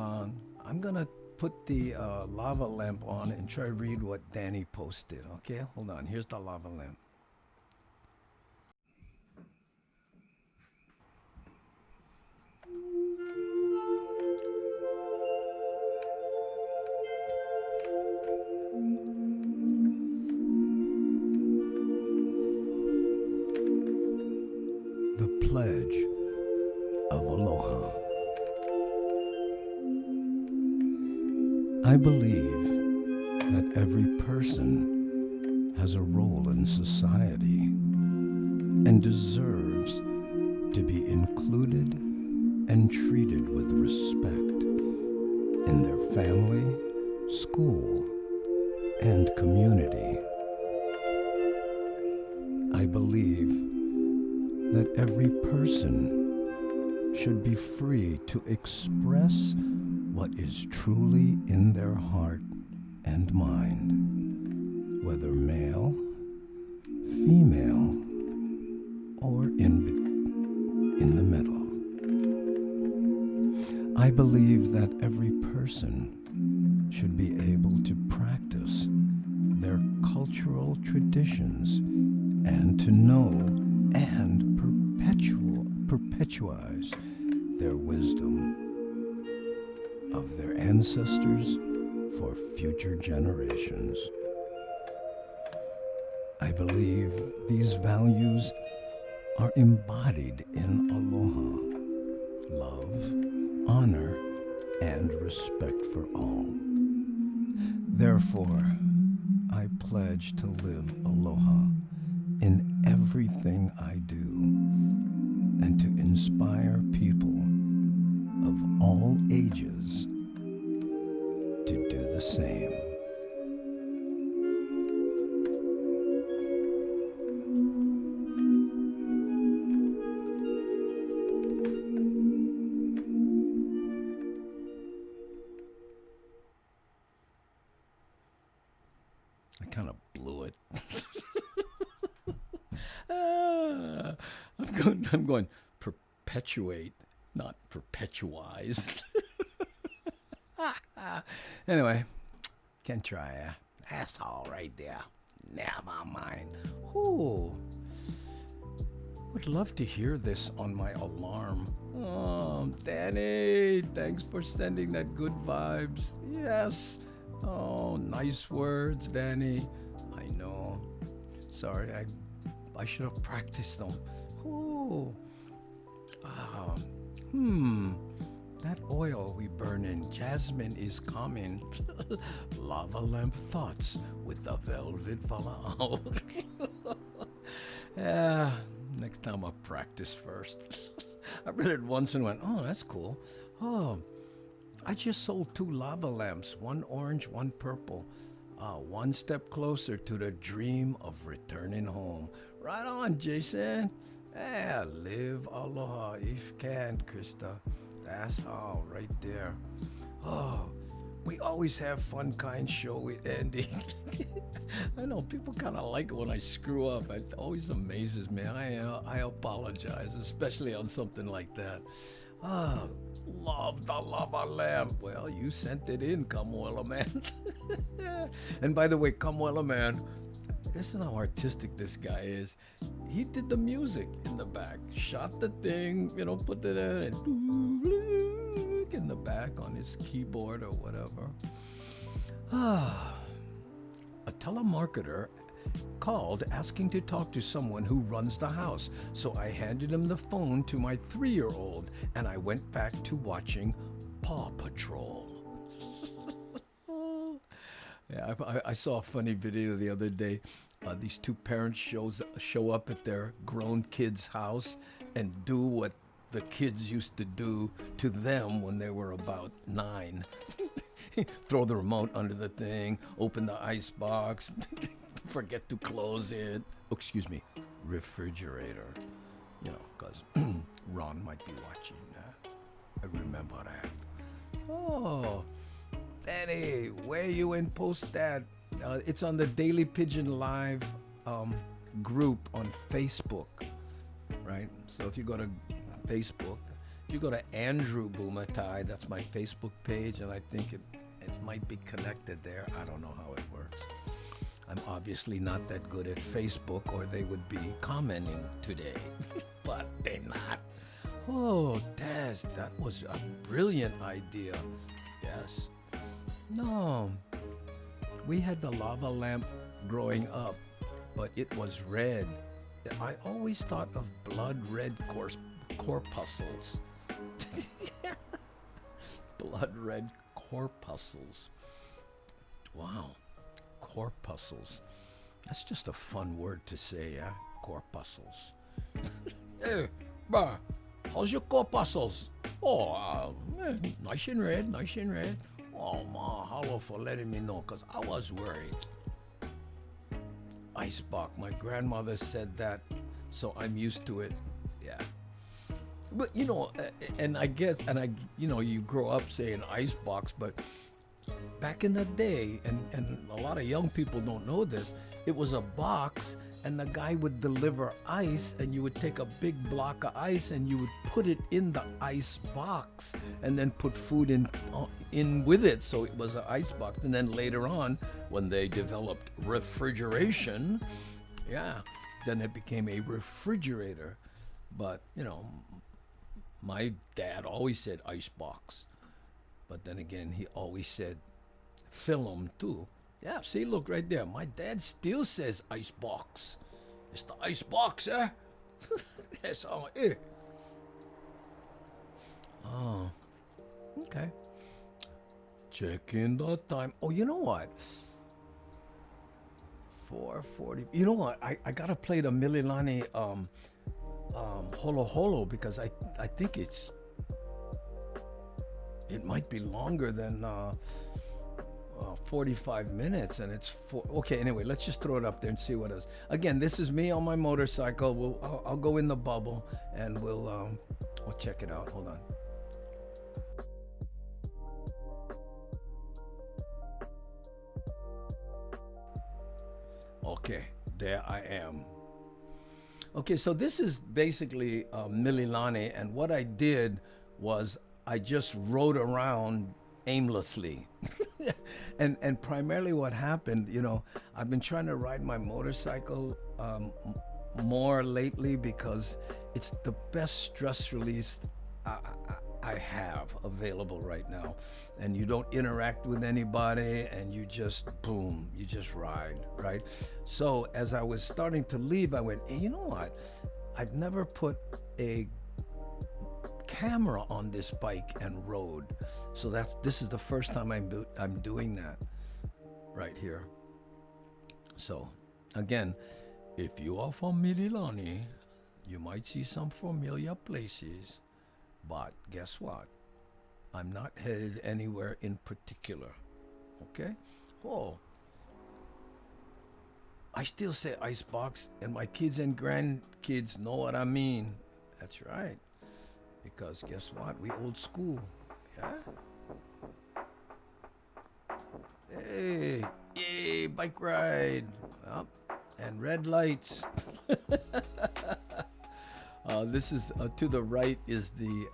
I'm gonna put the lava lamp on and try to read what Danny posted. Okay, hold on. Here's the lava lamp. The Pledge of Aloha. I believe that every person has a role in society and deserves to be included and treated with respect in their family, school, and community. I believe that every person should be free to express what is truly in their heart and mind, whether male, female, or in the middle. I believe that every person should be able to practice their cultural traditions and to know and perpetuize their wisdom of their ancestors for future generations. I believe these values are embodied in aloha, love, honor, and respect for all. Therefore, I pledge to live aloha in everything I do and to inspire people of all ages to do the same. I kind of blew it. I'm going perpetuate, not perpetuize. Anyway, can try. That's all right there. Never mind. Ooh. Would love to hear this on my alarm. Oh, Danny, thanks for sending that good vibes. Yes. Oh, nice words, Danny. I know. Sorry, I should have practiced them. Ooh. That oil we burn in jasmine is coming. Lava lamp thoughts with the velvet valao. Yeah, next time I'll practice first. I read it once and went, oh, that's cool. Oh, I just sold 2 lava lamps, one orange, one purple. One step closer to the dream of returning home. Right on, Jason. Yeah, live aloha if you can, Krista. That's all right there. Oh, we always have fun kind show with Andy. I know people kind of like it when I screw up. It always amazes me. I apologize, especially on something like that. Love the lava lamp. Well, you sent it in, Kamuela Man. And by the way, Kamuela Man, this is how artistic this guy is. He did the music in the back, shot the thing, put it in the back on his keyboard or whatever. A telemarketer called asking to talk to someone who runs the house. So I handed him the phone to my 3-year-old and I went back to watching Paw Patrol. Yeah, I saw a funny video the other day. These 2 parents show up at their grown kid's house and do what the kids used to do to them when they were about 9. Throw the remote under the thing, open the ice box, forget to close it. Oh, excuse me, refrigerator. You know, because Ron might be watching. I remember that. Oh, Danny, where you in post that? It's on the Daily Pigeon Live group on Facebook, right? So if you go to Facebook, if you go to Andrew Bumatai, that's my Facebook page, and I think it might be connected there. I don't know how it works. I'm obviously not that good at Facebook, or they would be commenting today, but they're not. Oh, Daz, that was a brilliant idea. Yes. No, we had the lava lamp growing up, but it was red. I always thought of blood red corpuscles. Blood red corpuscles. Wow, corpuscles. That's just a fun word to say, yeah? Corpuscles. Hey, bruh, how's your corpuscles? Oh, nice and red, nice and red. Oh, mahalo for letting me know, because I was worried. Icebox, my grandmother said that, so I'm used to it. Yeah. But, you know, and I guess, you know, you grow up saying icebox, but back in the day, and a lot of young people don't know this, it was a box, and the guy would deliver ice, and you would take a big block of ice and you would put it in the ice box and then put food in with it, so it was an ice box. And then later on, when they developed refrigeration, yeah, then it became a refrigerator. But, you know, my dad always said ice box, but then again, he always said film too. Yeah, see, look right there. My dad still says ice box. It's the ice box, eh? That's all it. Oh, okay. Checking the time. Oh, you know what? 4:40. You know what? I gotta play the Mililani Holo Holo, because I think it might be longer than 45 minutes, and it's okay. Anyway, let's just throw it up there and see what it is. Again, this is me on my motorcycle. I'll go in the bubble and we'll check it out. Hold on. Okay, there I am. Okay, so this is basically Mililani, and what I did was I just rode around aimlessly. and primarily what happened, you know, I've been trying to ride my motorcycle more lately because it's the best stress release I have available right now. And you don't interact with anybody, and you just, boom, you just ride, right? So as I was starting to leave, I went, hey, you know what? I've never put a camera on this bike and rode. So this is the first time I'm doing that right here. So again, if you are from Mililani, you might see some familiar places, but guess what? I'm not headed anywhere in particular. Okay? Oh, I still say icebox, and my kids and grandkids know what I mean. That's right. Because guess what? We old school. Yeah? Hey, yay, bike ride. Oh, and red lights. This is to the right is the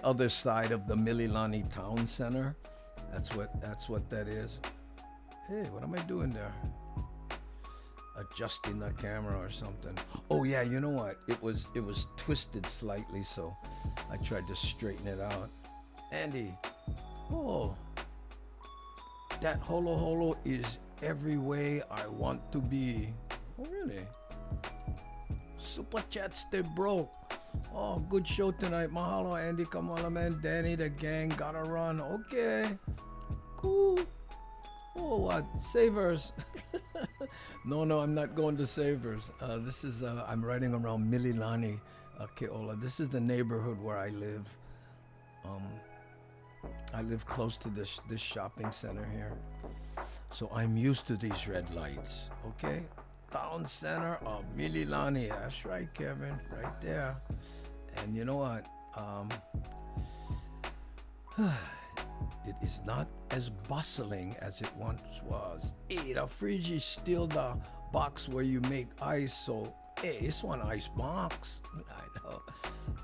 other side of the Mililani Town Center. That's what that is. Hey, what am I doing there? Adjusting the camera or something. Oh yeah, you know what? It was twisted slightly, so I tried to straighten it out. Andy, oh, that holo holo is every way I want to be. Oh really? Super chat stay broke. Oh, good show tonight. Mahalo, Andy, Kamala, man, Danny, the gang, gotta run. Okay, cool. Oh, what? Savers. No, I'm not going to Savers. This is, I'm riding around Mililani Okay, Ola, this is the neighborhood where I live. I live close to this shopping center here. So I'm used to these red lights, okay? Town center of Mililani. That's right, Kevin, right there. And you know what? It is not as bustling as it once was. Hey, the fridge is still the box where you make ice, so hey, it's one ice box. I know.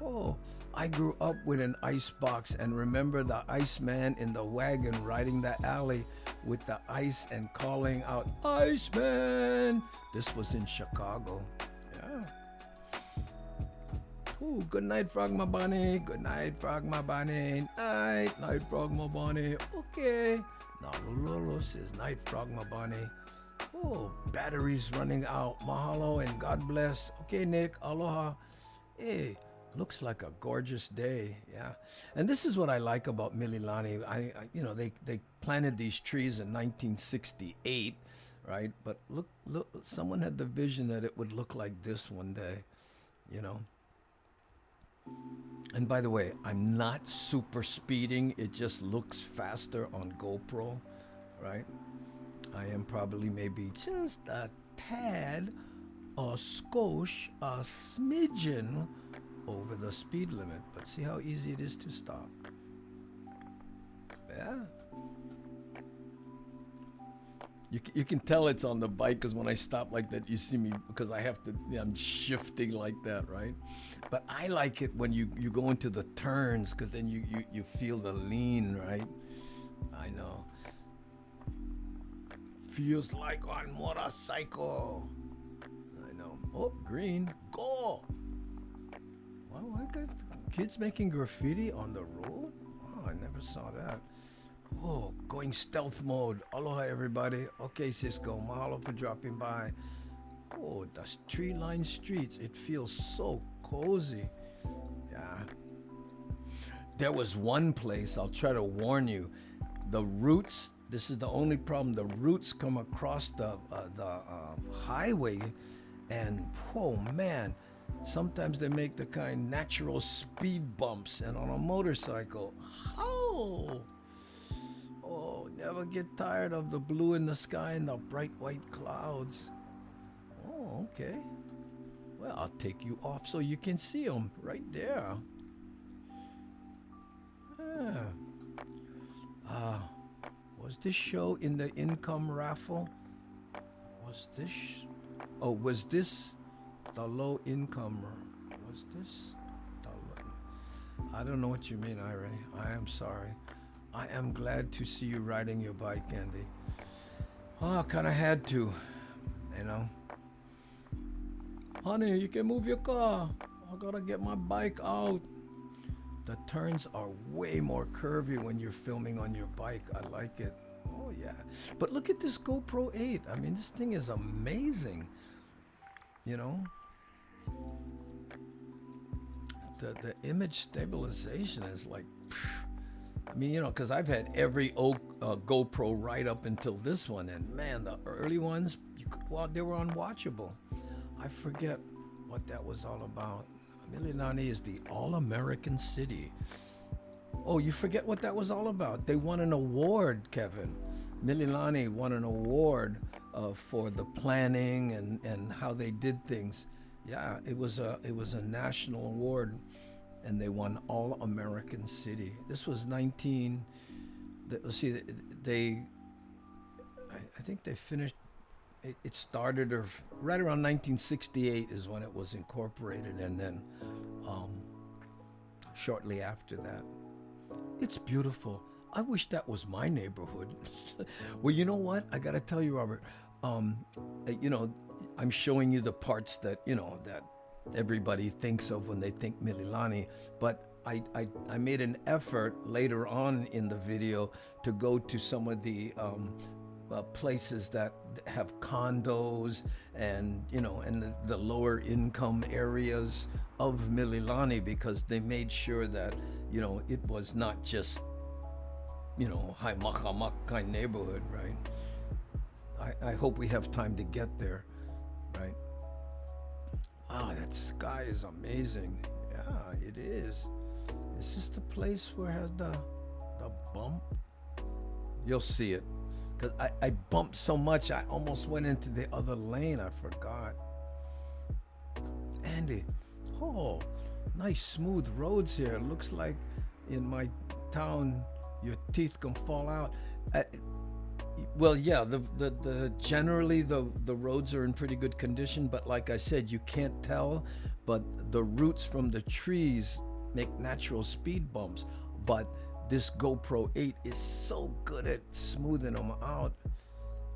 Oh, I grew up with an ice box and remember the Iceman in the wagon riding the alley with the ice and calling out, Iceman! This was in Chicago. Yeah. Ooh, good night, Frog My Bunny. Good night, Frog My Bunny. Night, Frog My Bunny. Okay. Now Lolo says, night, Frog My Bunny. Oh, batteries running out. Mahalo and God bless. Okay, Nick. Aloha. Hey, looks like a gorgeous day. Yeah. And this is what I like about Mililani. They planted these trees in 1968, right? But look, someone had the vision that it would look like this one day, you know. And by the way, I'm not super speeding. It just looks faster on GoPro, right? I am probably maybe just a tad, a skosh, a smidgen over the speed limit. But see how easy it is to stop. Yeah. You can tell it's on the bike because when I stop like that, you see me because I have to, I'm shifting like that, right? But I like it when you go into the turns because then you feel the lean, right? I know. Feels like on motorcycle. I know. Oh, green. Go! Wow, I got kids making graffiti on the road? Oh, I never saw that. Oh, going stealth mode. Aloha, everybody. Okay, Cisco. Mahalo for dropping by. Oh, the tree-lined streets. It feels so cozy. Yeah. There was one place, I'll try to warn you. The roots, this is the only problem. The roots come across the highway, and oh man, sometimes they make the kind natural speed bumps. And on a motorcycle, oh, never get tired of the blue in the sky and the bright white clouds. Oh, okay. Well, I'll take you off so you can see them right there. Yeah. Was this show in the income raffle? Was this the low income? Was this the low? I don't know what you mean, Ira. I am sorry. I am glad to see you riding your bike, Andy. Oh, I kind of had to, you know. Honey, you can move your car. I gotta get my bike out. The turns are way more curvy when you're filming on your bike. I like it. Oh, yeah. But look at this GoPro 8. I mean, this thing is amazing. You know? The image stabilization is like... I mean, you know, because I've had every GoPro right up until this one. And, man, the early ones, they were unwatchable. I forget what that was all about. Mililani is the all-American city. Oh, you forget what that was all about. They won an award, Kevin. Mililani won an award for the planning and how they did things. Yeah, it was a national award, and they won all-American city. This was I think they finished. It started right around 1968 is when it was incorporated, and then shortly after that. It's beautiful. I wish that was my neighborhood. Well, you know what? I got to tell you, Robert, you know, I'm showing you the parts that, you know, that everybody thinks of when they think Mililani, but I made an effort later on in the video to go to some of the places that have condos and, you know, and the lower income areas of Mililani, because they made sure that, you know, it was not just, you know, high makamak kind neighborhood, right? I hope we have time to get there, right? Oh, that sky is amazing. Yeah, it is. Is this the place where it has the bump? You'll see it. Because I bumped so much, I almost went into the other lane. I forgot. Andy, oh, nice smooth roads here. Looks like in my town, your teeth can fall out. Well, yeah, the generally the roads are in pretty good condition, but like I said, you can't tell, but the roots from the trees make natural speed bumps. But this GoPro 8 is so good at smoothing them out.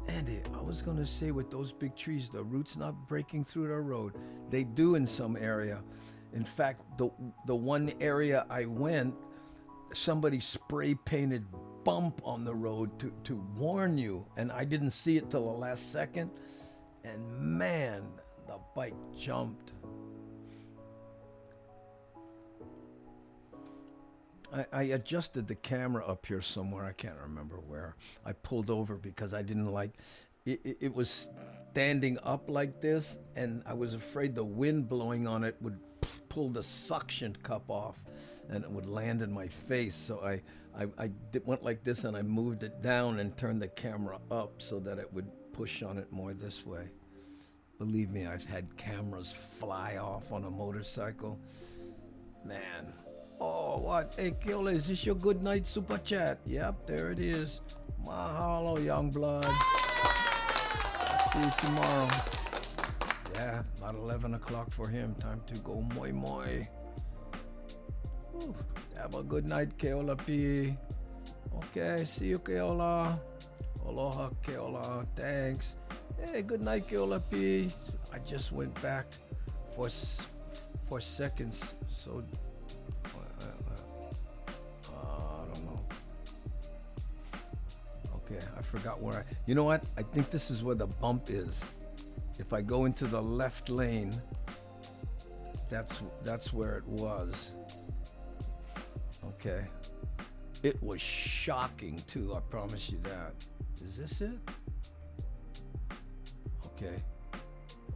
Andy, I was gonna say with those big trees, the roots not breaking through the road. They do in some area. In fact, the one area I went, somebody spray painted bump on the road to warn you, and I didn't see it till the last second, and man, the bike jumped. I adjusted the camera up here somewhere, I can't remember where. I pulled over because I didn't like it was standing up like this, and I was afraid the wind blowing on it would pull the suction cup off and it would land in my face. So I went like this, and I moved it down and turned the camera up so that it would push on it more this way. Believe me, I've had cameras fly off on a motorcycle. Man. Oh, what? Hey, Keola, is this your good night super chat? Yep, there it is. Mahalo, young blood. I'll see you tomorrow. Yeah, about 11 o'clock for him. Time to go moi moi. Whew. Have a good night, Keola P. Okay, see you, Keola. Aloha, Keola. Thanks. Hey, good night, Keola P. I just went back for seconds, so I don't know. Okay, I forgot where you know what? I think this is where the bump is. If I go into the left lane, that's where it was. Okay. It was shocking too, I promise you that. Is this it? Okay.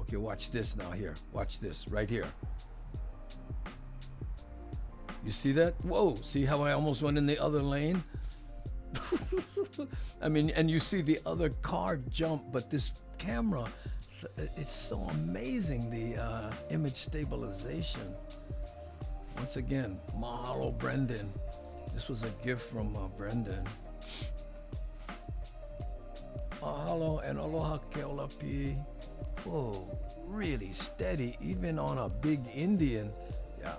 Okay, watch this now here. Watch this right here. You see that? Whoa, see how I almost went in the other lane? I mean, and you see the other car jump, but this camera, it's so amazing, the image stabilization. Once again, mahalo, Brendan. This was a gift from Brendan. Mahalo and aloha, Keola P. Whoa, really steady, even on a big Indian. Yeah.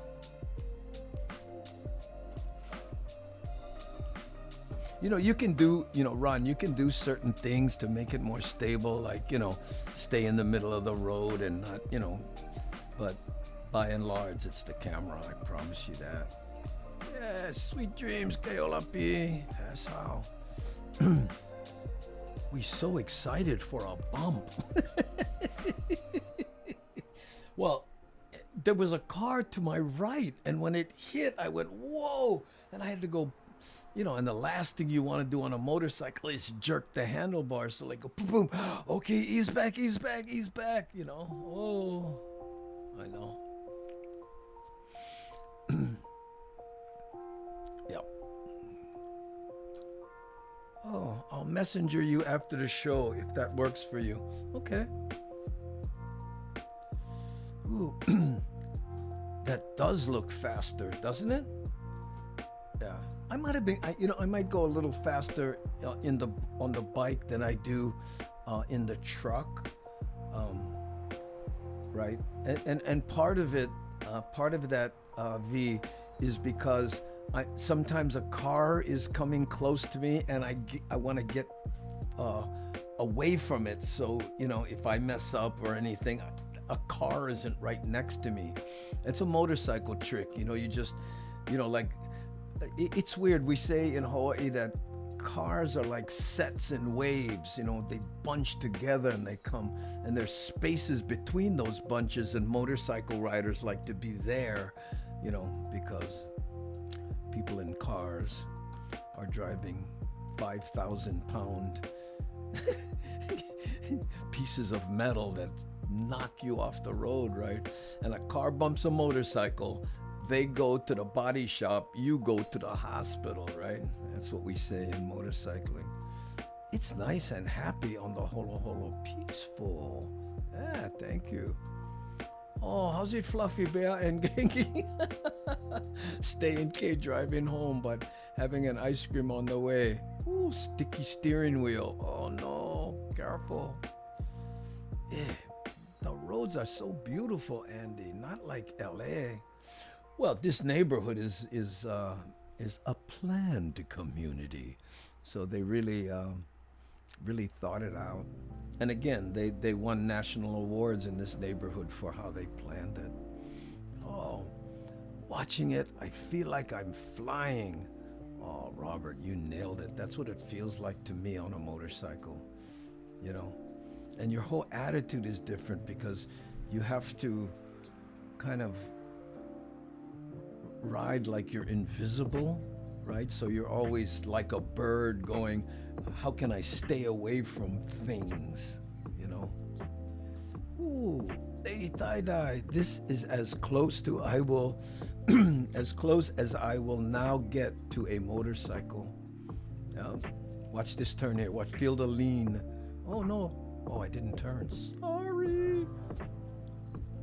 You know, you can do, Ron, you can do certain things to make it more stable, like, stay in the middle of the road and not, but by and large, it's the camera, I promise you that. Yeah, sweet dreams, Keola P. That's how. We so excited for a bump. Well, there was a car to my right, and when it hit, I went, whoa, and I had to go, and the last thing you want to do on a motorcycle is jerk the handlebars, so like go boom, boom, okay, ease back, oh, I know. Yep. Oh, I'll messenger you after the show if that works for you. Okay. Ooh, that does look faster, doesn't it? Yeah. I might have been, I might go a little faster on the bike than I do in the truck, right? And part of it, part of that V is because sometimes a car is coming close to me, and I want to get away from it. So if I mess up or anything, a car isn't right next to me. It's a motorcycle trick. You just, like. It's weird. We say in Hawaii that cars are like sets and waves. They bunch together and they come, and there's spaces between those bunches, and motorcycle riders like to be there, because people in cars are driving 5,000-pound pieces of metal that knock you off the road, right? And a car bumps a motorcycle, they go to the body shop, you go to the hospital, right? That's what we say in motorcycling. It's nice and happy on the holo holo, peaceful. Yeah, thank you. Oh, how's it, Fluffy Bear and Genki? Staying K, driving home, but having an ice cream on the way. Ooh, sticky steering wheel. Oh no, careful. Yeah, the roads are so beautiful, Andy. Not like LA. Well, this neighborhood is a planned community, so they really thought it out. And again, they won national awards in this neighborhood for how they planned it. Oh, watching it, I feel like I'm flying. Oh, Robert, you nailed it. That's what it feels like to me on a motorcycle, you know? And your whole attitude is different because you have to kind of ride like you're invisible, right? So you're always like a bird going, how can I stay away from things, you know? Ooh, Lady Tie-Dye, this is as close to I will, as close as I will now get to a motorcycle. Yeah. Watch this turn here, feel the lean. Oh no, oh, I didn't turn, sorry.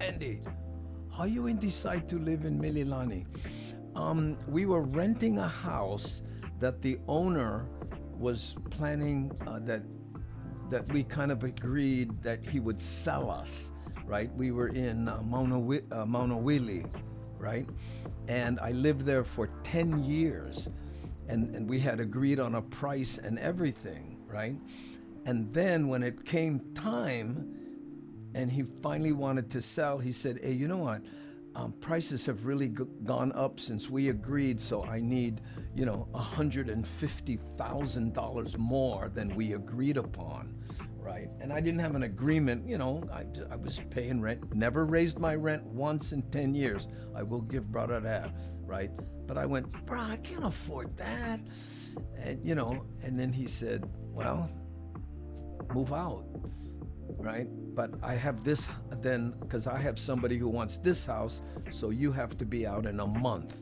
Andy, how you decide to live in Mililani? We were renting a house that the owner was planning that we kind of agreed that he would sell us, right? We were in Maunawili, right? And I lived there for 10 years, and we had agreed on a price and everything, right? And then when it came time, and he finally wanted to sell, he said, hey, you know what? Prices have really gone up since we agreed, so I need, you know, $150,000 more than we agreed upon, right? And I didn't have an agreement, you know, I was paying rent, never raised my rent once in 10 years. I will give brother that, right? But I went, bro, I can't afford that. And, you know, and then he said, well, move out, right? But I have this then, because I have somebody who wants this house, so you have to be out in a month.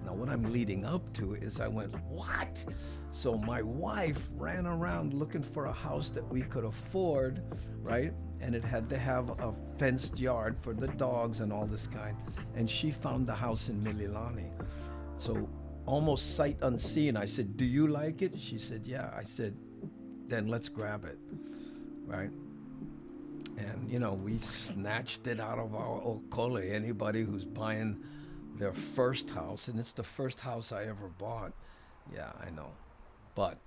Now, what I'm leading up to is I went, what? So my wife ran around looking for a house that we could afford, right? And it had to have a fenced yard for the dogs and all this kind. And she found the house in Mililani. So almost sight unseen, I said, do you like it? She said, yeah. I said, then let's grab it, right? And, you know, we snatched it out of our okole. Anybody who's buying their first house, and it's the first house I ever bought. Yeah, I know. But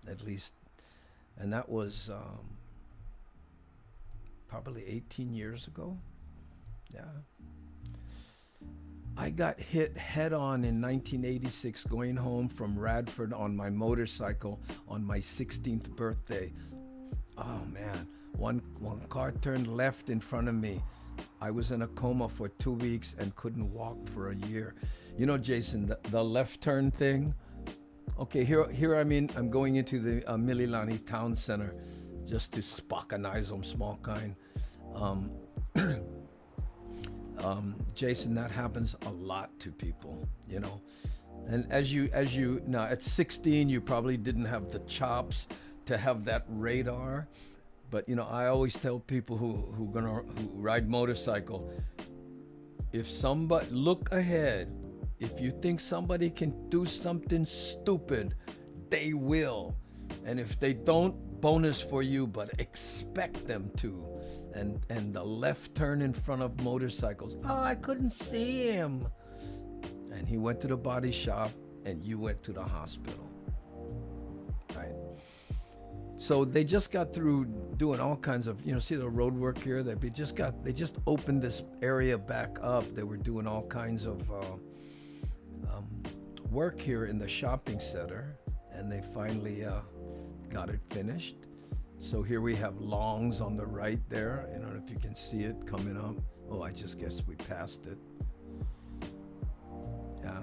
at least, and that was probably 18 years ago. Yeah. I got hit head on in 1986 going home from Radford on my motorcycle on my 16th birthday. Oh, man. One car turned left in front of me. I was in a coma for 2 weeks and couldn't walk for a year. You know, Jason, the left turn thing. Okay, here I'm going into the Mililani Town Center just to spockanize them, small kind. Jason, that happens a lot to people, you know. And as you now at 16, you probably didn't have the chops to have that radar. But, you know, I always tell people who ride motorcycle, if somebody, look ahead. If you think somebody can do something stupid, they will. And if they don't, bonus for you, but expect them to. And the left turn in front of motorcycles, oh, I couldn't see him. And he went to the body shop and you went to the hospital. Right? So they just got through doing all kinds of, you know, see the road work here? They just opened this area back up. They were doing all kinds of work here in the shopping center, and they finally got it finished. So here we have Long's on the right there. I don't know if you can see it coming up. Oh, I just guess we passed it. Yeah.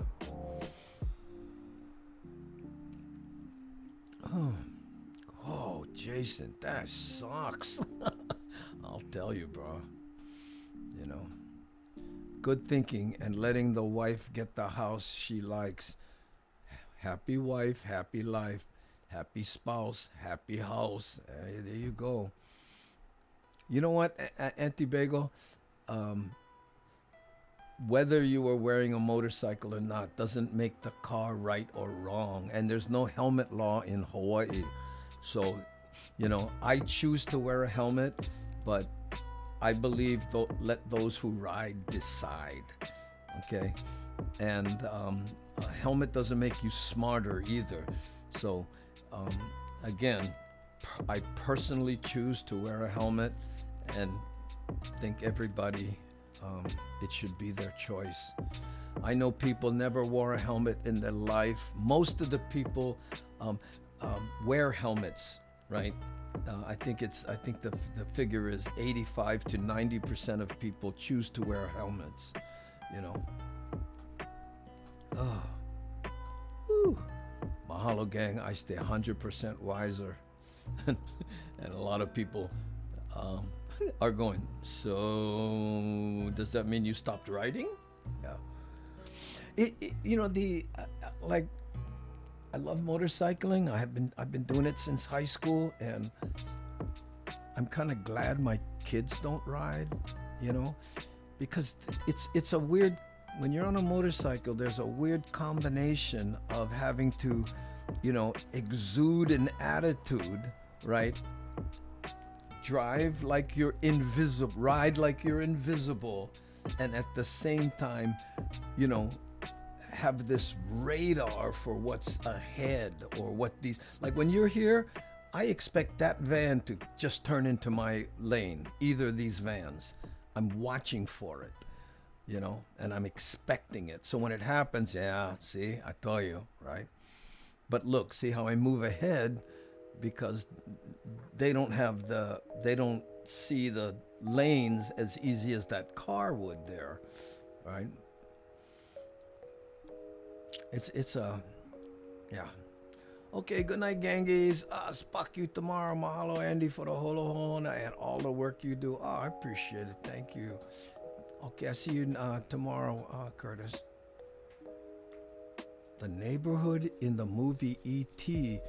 Oh, Jason, that sucks. I'll tell you, bro. You know, good thinking and letting the wife get the house she likes. Happy wife, happy life. Happy spouse, happy house. Hey, there you go. You know what, Auntie Bagel? Whether you were wearing a motorcycle or not doesn't make the car right or wrong. And there's no helmet law in Hawaii. So, you know, I choose to wear a helmet, but I believe let those who ride decide. Okay? And a helmet doesn't make you smarter either. So, again, I personally choose to wear a helmet and think everybody, it should be their choice. I know people never wore a helmet in their life. Most of the people wear helmets, right? I think the figure is 85 to 90% of people choose to wear helmets, you know. Oh. Whew. Mahalo, gang. I stay 100% wiser. And a lot of people are going, so does that mean you stopped riding? Yeah. You know, like, I love motorcycling. I've been doing it since high school, and I'm kind of glad my kids don't ride, you know, because it's a weird, when you're on a motorcycle, there's a weird combination of having to, you know, exude an attitude, right? Drive like you're invisible, ride like you're invisible, and at the same time, you know, have this radar for what's ahead or what these, like when you're here, I expect that van to just turn into my lane, either of these vans. I'm watching for it, you know, and I'm expecting it. So when it happens, yeah, see, I told you, right? But look, see how I move ahead, because they don't see the lanes as easy as that car would there, right? It's yeah. Okay, good night, gangies. Spock you tomorrow. Mahalo, Andy, for the holohona and all the work you do. I appreciate it. Thank you. Okay, I see you tomorrow, Curtis. The neighborhood in the movie E.T.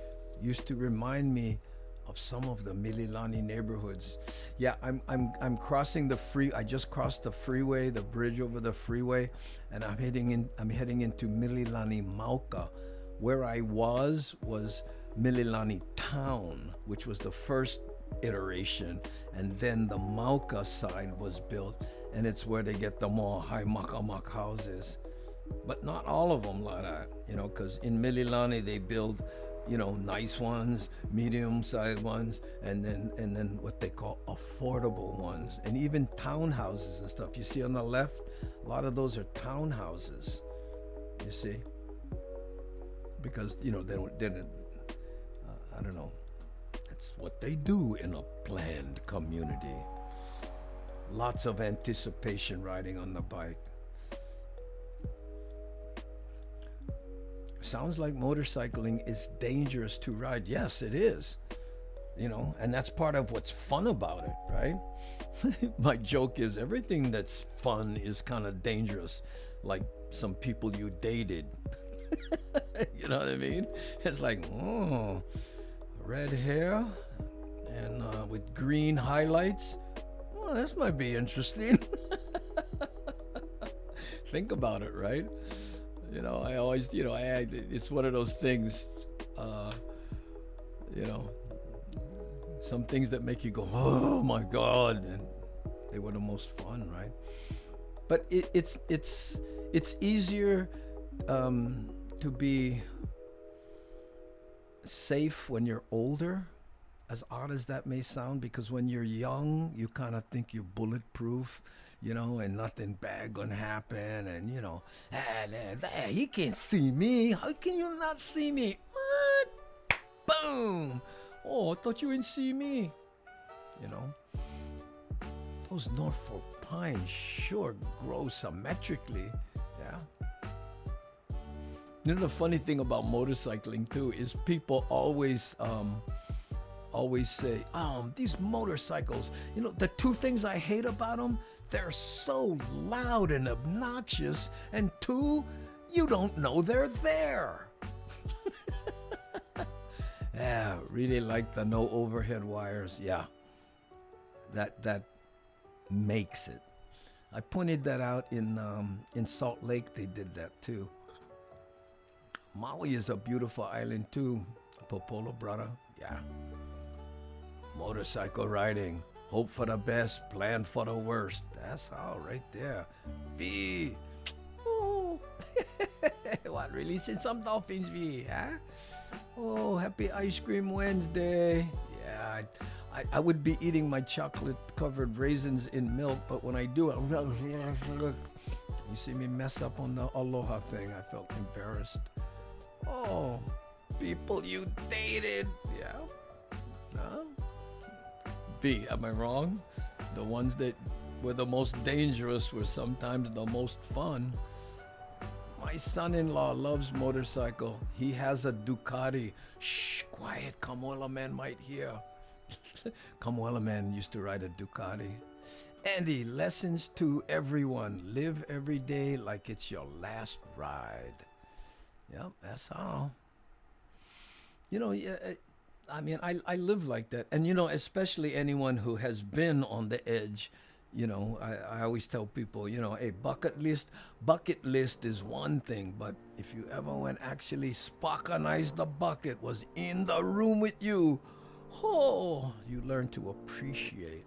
used to remind me of some of the Mililani neighborhoods. Yeah, I'm crossing the I just crossed the freeway, the bridge over the freeway, and I'm heading into Mililani Mauka. Where I was Mililani Town, which was the first iteration, and then the Mauka side was built, and it's where they get the more high makamak houses. But not all of them like that, you know, because in Mililani they build, you know, nice ones, medium-sized ones, and then what they call affordable ones, and even townhouses and stuff. You see on the left, a lot of those are townhouses. You see, because you know they don't. I don't know. That's what they do in a planned community. Lots of anticipation riding on the bike. Sounds like motorcycling is dangerous to ride. Yes, it is. You know, and that's part of what's fun about it, right? My joke is everything that's fun is kind of dangerous, like some people you dated. You know what I mean? It's like, oh, red hair and with green highlights. Oh, this might be interesting. Think about it, right? You know, I always, you know, it's one of those things, you know, some things that make you go, oh my God, and they were the most fun, right? But it's easier to be safe when you're older, as odd as that may sound, because when you're young, you kind of think you're bulletproof, you know, and nothing bad gonna happen, and you know, he can't see me. How can you not see me? What? Boom! Oh, I thought you didn't see me. You know, those Norfolk pines sure grow symmetrically. Yeah. You know, the funny thing about motorcycling too is people always always say, these motorcycles, the two things I hate about them, they're so loud and obnoxious, and two, you don't know they're there. Yeah, really like the no overhead wires. Yeah, that makes it. I pointed that out in Salt Lake. They did that too. Maui is a beautiful island too, Popolo brother. Yeah. Motorcycle riding. Hope for the best, plan for the worst. That's all right there. V. Oh. What, releasing some dolphins, V, huh? Oh, happy Ice Cream Wednesday. Yeah, I would be eating my chocolate-covered raisins in milk, but when I do it, you see me mess up on the aloha thing. I felt embarrassed. Oh, people you dated. Yeah. Huh? V, am I wrong? The ones that were the most dangerous were sometimes the most fun. My son-in-law loves motorcycle. He has a Ducati. Shh, quiet, Kamuela man might hear. Kamuela man used to ride a Ducati. Andy, lessons to everyone. Live every day like it's your last ride. Yep, that's all. I mean, I live like that. And, especially anyone who has been on the edge, I always tell people, a bucket list is one thing, but if you ever went actually Spockanize the bucket, was in the room with you, you learn to appreciate.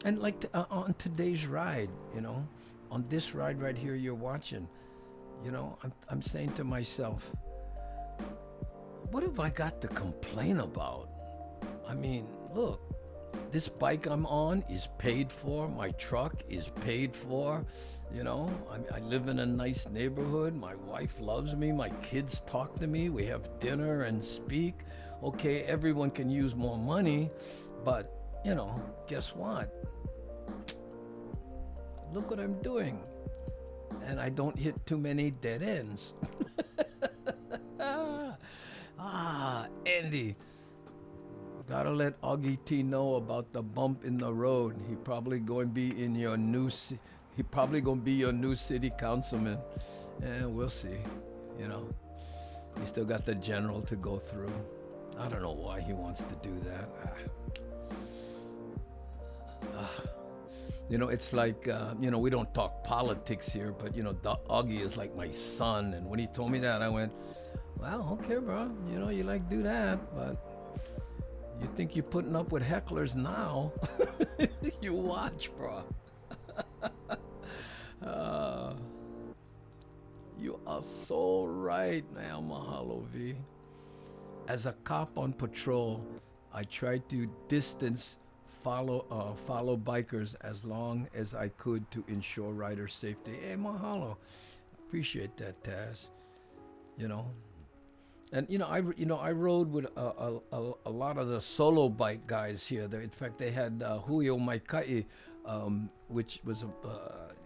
And like on today's ride, on this ride right here you're watching, I'm saying to myself, what have I got to complain about? I mean, look, this bike I'm on is paid for. My truck is paid for. I live in a nice neighborhood. My wife loves me. My kids talk to me. We have dinner and speak. Okay, everyone can use more money, but, guess what? Look what I'm doing. And I don't hit too many dead ends. Andy. Gotta let Augie T know about the bump in the road. He probably going to be in your new city councilman. And we'll see, He still got the general to go through. I don't know why he wants to do that. It's like, we don't talk politics here, but, Augie is like my son. And when he told me that, I went, well, okay, bro. You like do that, but you think you're putting up with hecklers now. You watch, bro. You are so right, man. Mahalo, V. As a cop on patrol, I try to follow bikers as long as I could to ensure rider safety. Hey, mahalo. Appreciate that, Taz. And I rode with a lot of the solo bike guys here. In fact, they had Huio Maikai, which was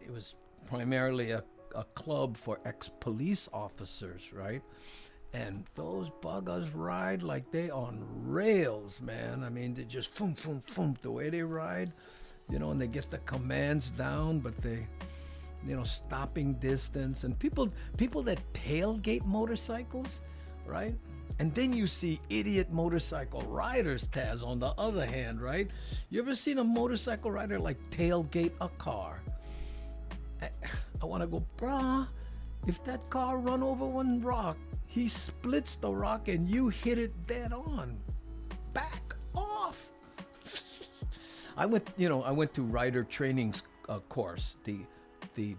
it was primarily a club for ex-police officers, right? And those buggers ride like they on rails, man. I mean, they just boom, boom, boom, the way they ride, and they get the commands down, but they, stopping distance. And people that tailgate motorcycles, right? And then you see idiot motorcycle riders, Taz, on the other hand, right? You ever seen a motorcycle rider like tailgate a car? I want to go, brah, if that car run over one rock, he splits the rock and you hit it dead on. Back off. I went to rider training course, the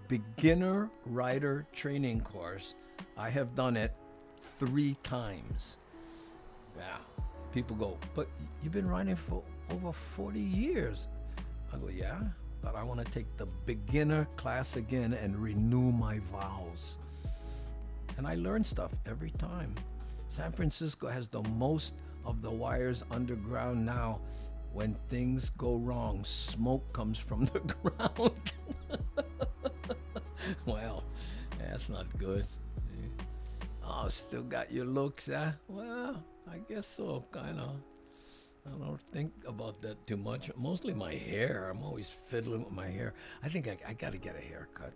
beginner rider training course. I have done it 3 times. Yeah. People go, but you've been riding for over 40 years. I go, yeah, but I want to take the beginner class again and renew my vows. And I learn stuff every time. San Francisco has the most of the wires underground now. When things go wrong, smoke comes from the ground. Well, that's not good. Oh, still got your looks, huh? Well, I guess so, kind of. I don't think about that too much. Mostly my hair. I'm always fiddling with my hair. I think I got to get a haircut.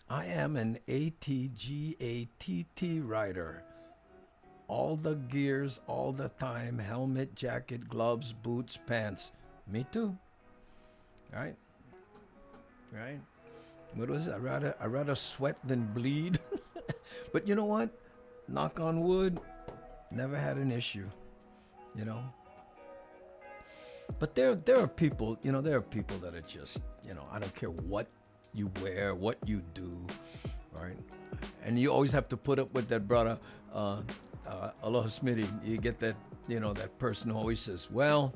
I am an ATGATT rider. All the gears, all the time. Helmet, jacket, gloves, boots, pants. Me too. Right? Right? What was it? I rather sweat than bleed. But you know what? Knock on wood, never had an issue, you know. But there are people, you know, there are people that are just, you know, I don't care what you wear, what you do, right? And you always have to put up with that brother, aloha Smitty. You get that, you know, that person who always says, well,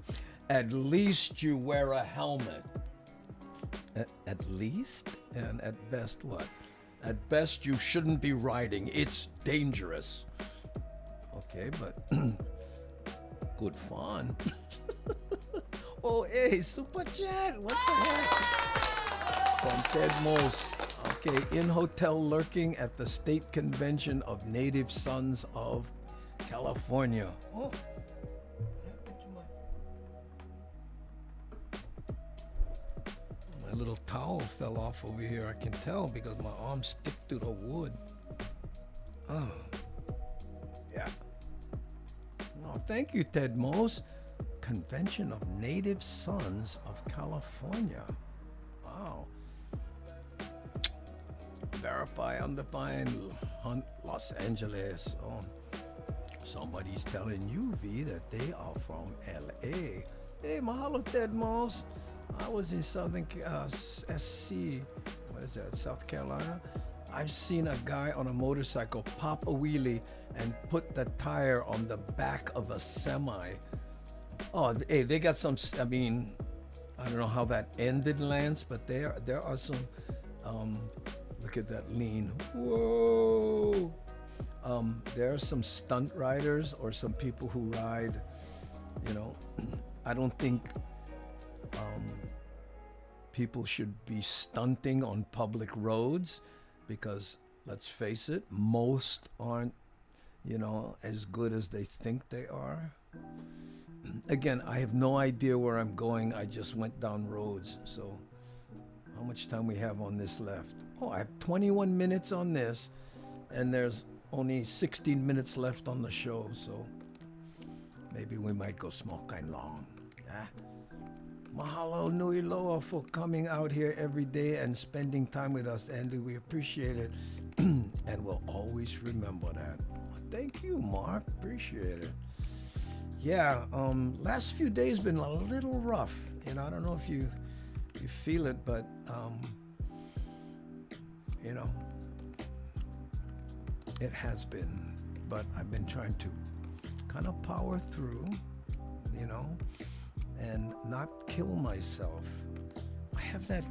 at least you wear a helmet. At least? And at best what? At best, you shouldn't be riding. It's dangerous. Okay, but good fun. Oh, hey, Super Chat. What the heck? From Ted Mose. Okay, in hotel lurking at the State Convention of Native Sons of California. Oh. My little towel fell off over here. I can tell because my arms stick to the wood. Oh, yeah. Oh, thank you, Ted Mose. Convention of Native Sons of California. Wow. Verify, undefine, Hunt, Los Angeles. Oh, somebody's telling you, V, that they are from LA. Hey, mahalo, Ted Mose. I was in Southern SC, what is that, South Carolina. I've seen a guy on a motorcycle pop a wheelie and put the tire on the back of a semi. Oh, hey, they got some, I mean, I don't know how that ended, Lance, but there are some, look at that lean. Whoa. There are some stunt riders or some people who ride, you know, I don't think people should be stunting on public roads because, let's face it, most aren't, you know, as good as they think they are. Again, I have no idea where I'm going. I just went down roads. So how much time we have on this left? Oh, I have 21 minutes on this, and there's only 16 minutes left on the show. So maybe we might go small kind long. Mahalo nui loa for coming out here every day and spending time with us, Andy. We appreciate it, and we'll always remember that. Thank you, Mark. Appreciate it. Yeah, last few days been a little rough. You know, I don't know if you feel it, but you know, it has been. But I've been trying to kind of power through, you know, and not kill myself. I have that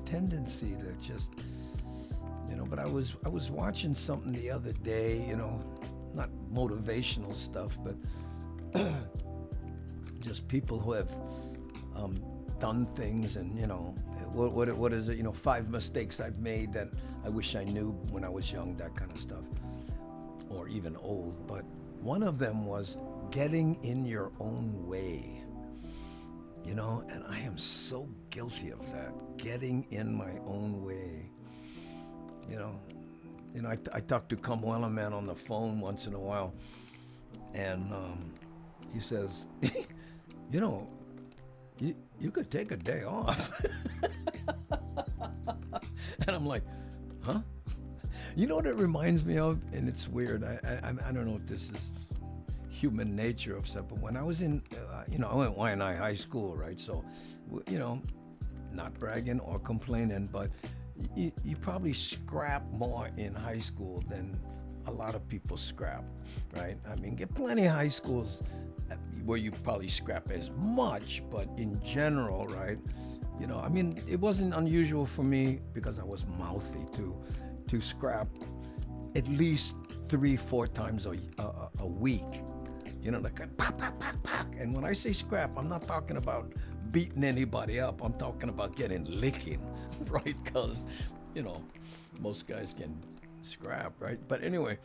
tendency to just, you know, but I was watching something the other day, you know, not motivational stuff, but just people who have done things, and you know, what is it, you know, 5 mistakes I've made that I wish I knew when I was young, that kind of stuff, or even old. But one of them was getting in your own way. You know, and I am so guilty of that, getting in my own way. You know, I talk to Kamuela Man on the phone once in a while, and he says, you know, you could take a day off. And I'm like, huh? You know what it reminds me of? And it's weird. I don't know if this is human nature of stuff, but when I was in, you know, I went Y&I high school, right? So, you know, not bragging or complaining, but you probably scrap more in high school than a lot of people scrap, right? I mean, get plenty of high schools where you probably scrap as much, but in general, right? You know, I mean, it wasn't unusual for me because I was mouthy to scrap at least 3-4 times a week. You know, like pack. And when I say scrap, I'm not talking about beating anybody up. I'm talking about getting licking, right? Because you know, most guys can scrap, right? But anyway,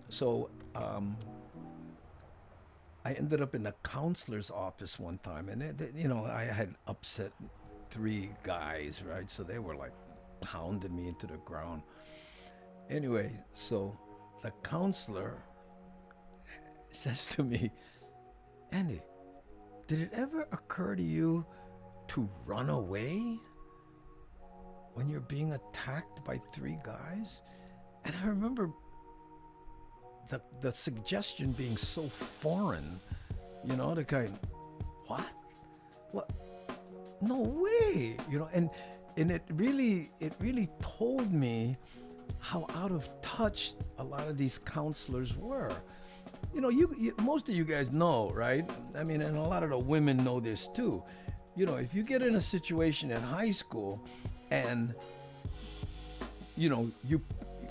so I ended up in the counselor's office one time, and you know, I had upset 3 guys, right? So they were like pounding me into the ground. Anyway, so the counselor says to me, Andy, did it ever occur to you to run away when you're being attacked by 3 guys? And I remember the suggestion being so foreign, you know, the kind, what, no way, you know, and it really told me how out of touch a lot of these counselors were. You know, you most of you guys know, right? I mean, and a lot of the women know this too. You know, if you get in a situation in high school and, you know, you,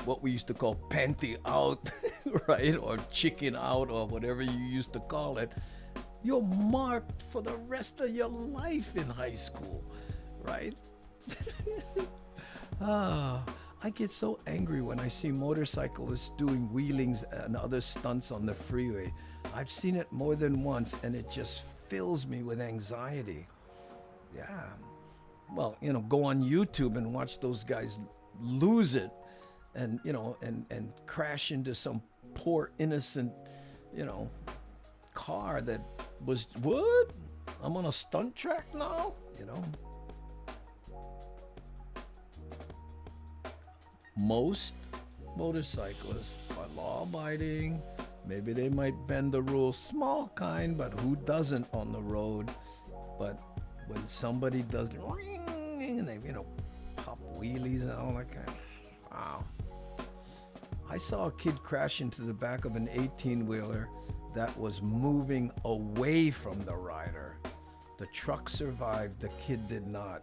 what we used to call panty out, right? Or chicken out, or whatever you used to call it, you're marked for the rest of your life in high school, right? I get so angry when I see motorcyclists doing wheelings and other stunts on the freeway. I've seen it more than once, and it just fills me with anxiety. Yeah. Well, you know, go on YouTube and watch those guys lose it and, you know, and crash into some poor innocent, you know, car that was, what? I'm on a stunt track now, you know. Most motorcyclists are law-abiding. Maybe they might bend the rules, small kind, but who doesn't on the road? But when somebody does the ring and they, you know, pop wheelies and all that kind, wow. I saw a kid crash into the back of an 18-wheeler that was moving away from the rider. The truck survived, the kid did not.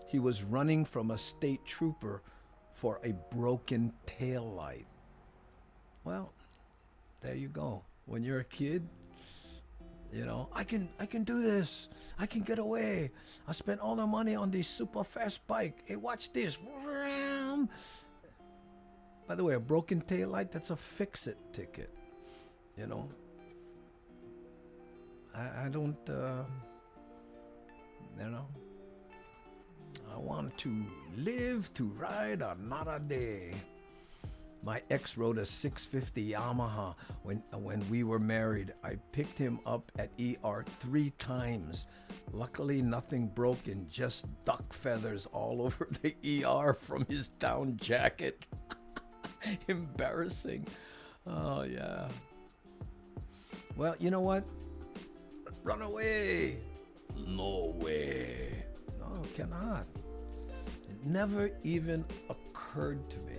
He was running from a state trooper for a broken tail light. Well, there you go. When you're a kid, you know, I can do this. I can get away. I spent all the money on this super fast bike. Hey, watch this. By the way, a broken tail light, that's a fix-it ticket. You know, I don't, you know, I want to live to ride another day. My ex rode a 650 Yamaha when we were married. I picked him up at ER 3 times. Luckily, nothing broken, just duck feathers all over the ER from his down jacket. Embarrassing. Oh, yeah. Well, you know what? Run away. No way. No, cannot. It never even occurred to me.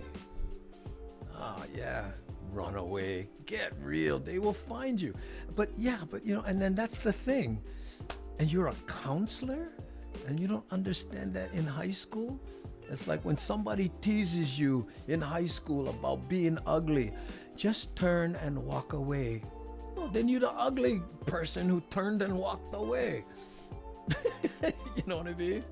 Yeah, run away, get real, they will find you. But yeah, but you know, and then that's the thing. And you're a counselor and you don't understand that in high school? It's like when somebody teases you in high school about being ugly, just turn and walk away. No, then you're the ugly person who turned and walked away. You know what I mean?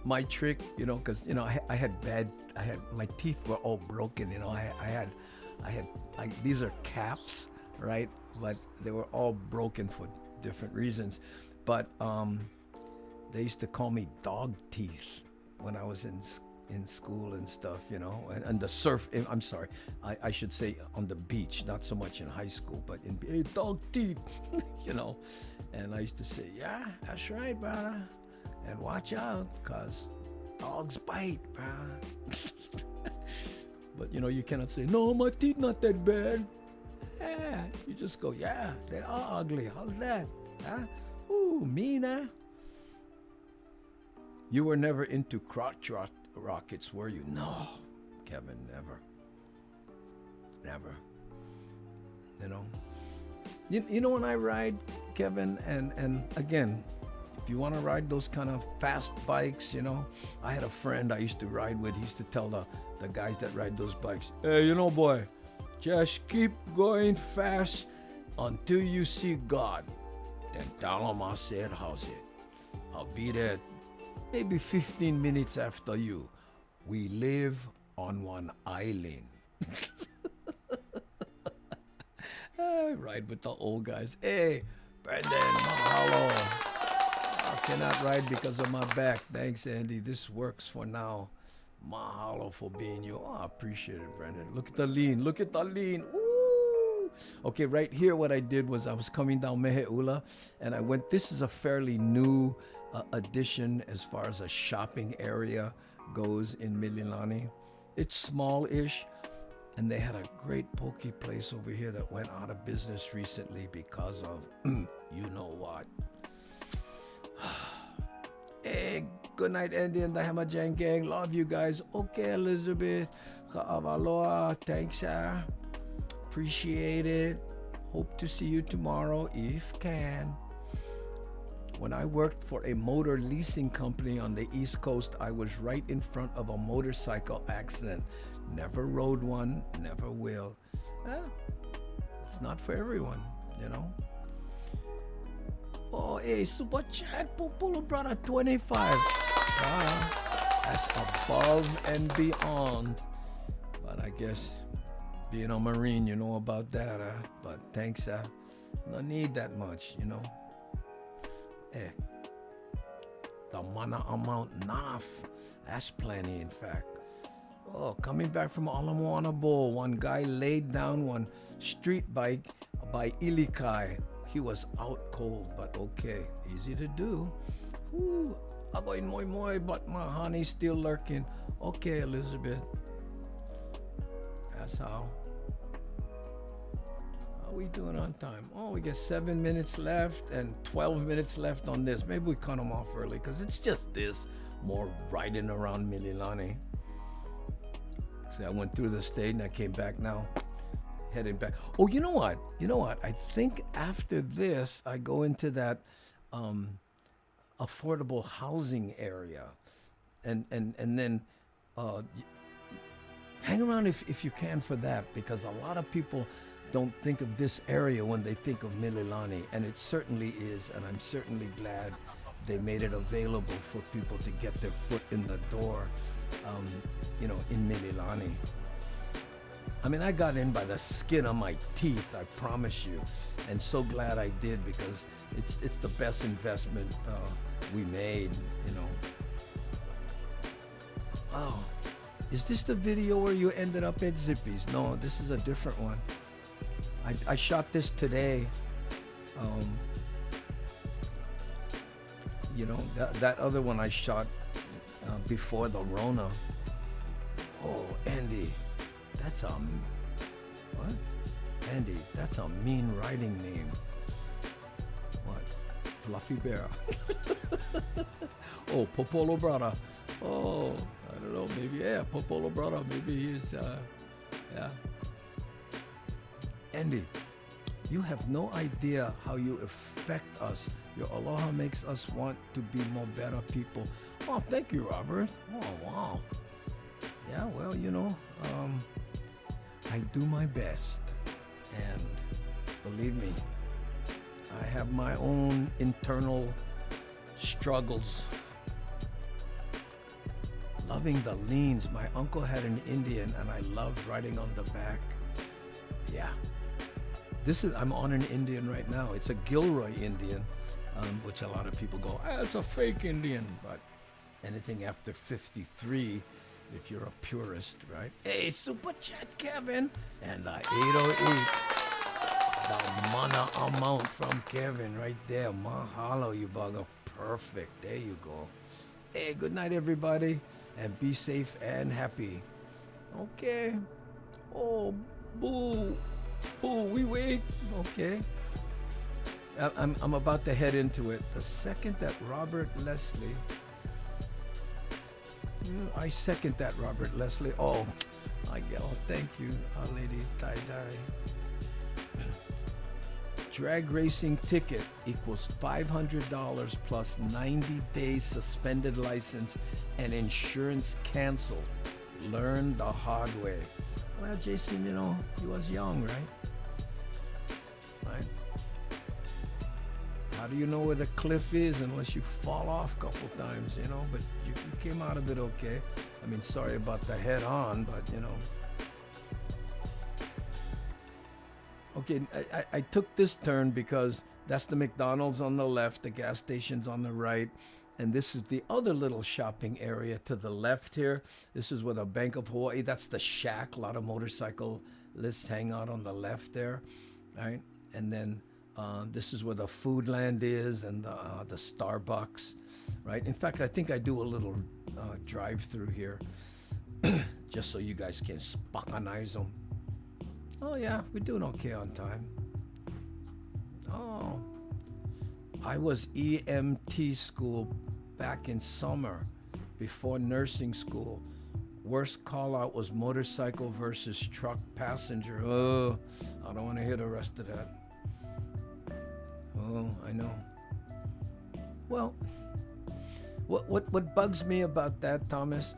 My trick, you know, because, you know, I had my teeth were all broken, you know, these are caps, right? But they were all broken for different reasons. But they used to call me dog teeth when I was in school and stuff, you know, and the surf, I'm sorry, I should say on the beach, not so much in high school, but in, hey, dog teeth, you know. And I used to say, yeah, that's right, brother. And watch out, cause dogs bite, bruh. But you know, you cannot say, no, my teeth not that bad. Yeah, you just go, yeah, they are ugly. How's that? Huh? Ooh, mean, huh? You were never into crotch rockets, were you? No, Kevin, never. Never. You know? You know when I ride, Kevin, and again, if you want to ride those kind of fast bikes, you know, I had a friend I used to ride with. He used to tell the guys that ride those bikes, hey, you know, boy, just keep going fast until you see God. Then tell him I said, how's it? I'll be there maybe 15 minutes after you. We live on one island. Ride with the old guys. Hey, Brendan, mahalo. I cannot ride because of my back. Thanks, Andy. This works for now. Mahalo for being you. Oh, I appreciate it, Brendan. Look at the lean. Look at the lean. Ooh. Okay, right here, what I did was I was coming down Mehe'ula, and I went. This is a fairly new addition as far as a shopping area goes in Mililani. It's small-ish, and they had a great poke place over here that went out of business recently because of you know what. Hey, good night, Andy and the Hamajang gang. Love you guys. Okay, Elizabeth. Aloha. Thanks, sir. Appreciate it. Hope to see you tomorrow if can. When I worked for a motor leasing company on the East Coast, I was right in front of a motorcycle accident. Never rode one, never will. It's not for everyone, you know. Oh, hey, super chat, Pupulu brother, 25. That's above and beyond. But I guess being a Marine, you know about that, But thanks, no need that much, you know. Hey, the mana amount enough. That's plenty, in fact. Oh, coming back from Ala Bowl, one guy laid down one street bike by Ilikai. He was out cold, but okay. Easy to do. Whew. Agoy moy, but my honey's still lurking. Okay, Elizabeth. That's how. How we doing on time? Oh, we got 7 minutes left and 12 minutes left on this. Maybe we cut them off early because it's just this. More riding around Mililani. See, I went through the state and I came back now. Heading back. Oh, you know what? I think after this, I go into that affordable housing area, and then hang around if you can for that, because a lot of people don't think of this area when they think of Mililani, and it certainly is, and I'm certainly glad they made it available for people to get their foot in the door, in Mililani. I mean, I got in by the skin of my teeth, I promise you, and so glad I did, because it's the best investment we made, you know. Oh, is this the video where you ended up at Zippy's? No, this is a different one. I shot this today. That other one I shot before the Rona. Oh, Andy. That's what? Andy, that's a mean writing name. What? Fluffy Bear. Oh, Popolo Brother. Oh, I don't know, maybe, yeah, Popolo Brother, maybe he's, yeah. Andy, you have no idea how you affect us. Your aloha makes us want to be more better people. Oh, thank you, Robert. Oh, wow. Yeah, well, I do my best, and believe me, I have my own internal struggles. Loving the leans. My uncle had an Indian, and I loved riding on the back. Yeah, I'm on an Indian right now. It's a Gilroy Indian, which a lot of people go, it's a fake Indian, but anything after 53, if you're a purist, right? Hey, super chat, Kevin. And the 808. The mana amount from Kevin right there. Mahalo, you bugger. Perfect. There you go. Hey, good night, everybody. And be safe and happy. Okay. Oh, boo. Boo, we wait. Okay. I'm about to head into it. The second that Robert Leslie... I second that, Robert Leslie. Oh, thank you, Lady Tie-Dye. Drag racing ticket equals $500 plus 90 days suspended license and insurance canceled. Learn the hard way. Well, Jason, you was young, right? How do you know where the cliff is unless you fall off a couple times, you know? But you came out of it okay. I mean, sorry about the head on, but you know. Okay, I took this turn because that's the McDonald's on the left, the gas station's on the right, and this is the other little shopping area to the left here. This is where the Bank of Hawaii, that's the shack. A lot of motorcyclists hang out on the left there, right? And then this is where the Foodland is and the Starbucks, right? In fact, I think I do a little drive-through here just so you guys can spockanize them. Oh yeah, we're doing okay on time. Oh, I was EMT school back in summer before nursing school. Worst call out was motorcycle versus truck passenger. Oh, I don't want to hear the rest of that. Oh, I know. Well, what bugs me about that, Thomas,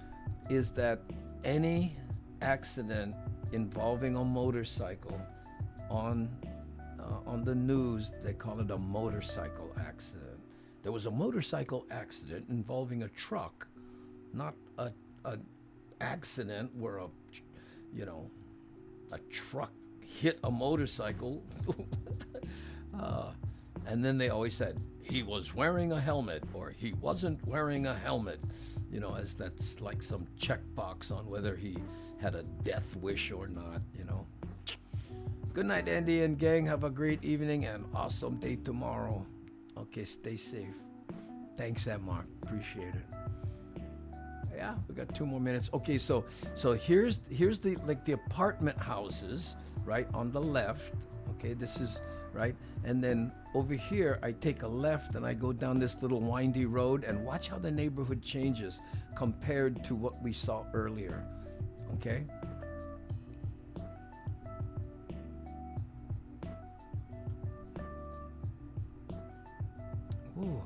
is that any accident involving a motorcycle on the news, they call it a motorcycle accident. There was a motorcycle accident involving a truck, not a accident where a truck hit a motorcycle. And then they always said he was wearing a helmet or he wasn't wearing a helmet, you know, as that's like some checkbox on whether he had a death wish or not, you know. Good night, Andy and gang. Have a great evening and awesome day tomorrow. Okay, stay safe. Thanks, Mark. Appreciate it. Yeah, we got 2 more minutes. Okay, so here's the the apartment houses, right, on the left. Okay, this is right, and then over here I take a left and I go down this little windy road, and watch how the neighborhood changes compared to what we saw earlier. Okay. Ooh.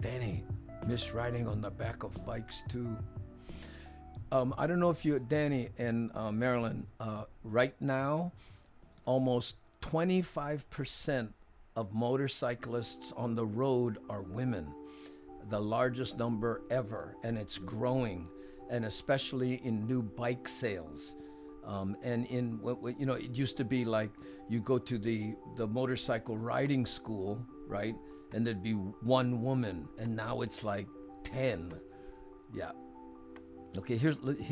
Danny, miss riding on the back of bikes too. I don't know if you, Danny and Marilyn, right now, almost 25% of motorcyclists on the road are women, the largest number ever, and it's growing, and especially in new bike sales. And in what you know, it used to be like you go to the motorcycle riding school, right? And there'd be one woman, and now it's like 10. Yeah. Okay,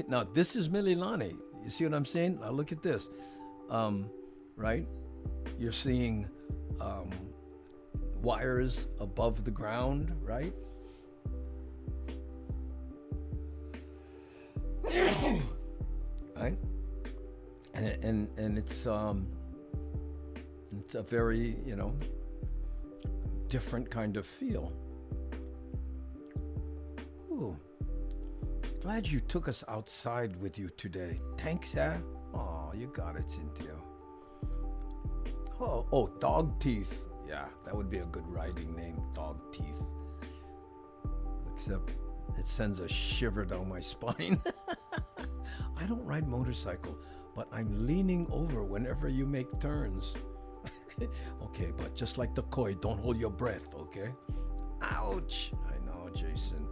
now this is Mililani. You see what I'm saying? Now look at this. Right? You're seeing wires above the ground, right? Right? And it's a very, you know, different kind of feel. Ooh. Glad you took us outside with you today. Thanks, Oh, you got it, Cynthia. Oh, Dog Teeth. Yeah, that would be a good riding name, Dog Teeth. Except it sends a shiver down my spine. I don't ride motorcycle, but I'm leaning over whenever you make turns. Okay, but just like the koi, don't hold your breath, okay? Ouch! I know, Jason.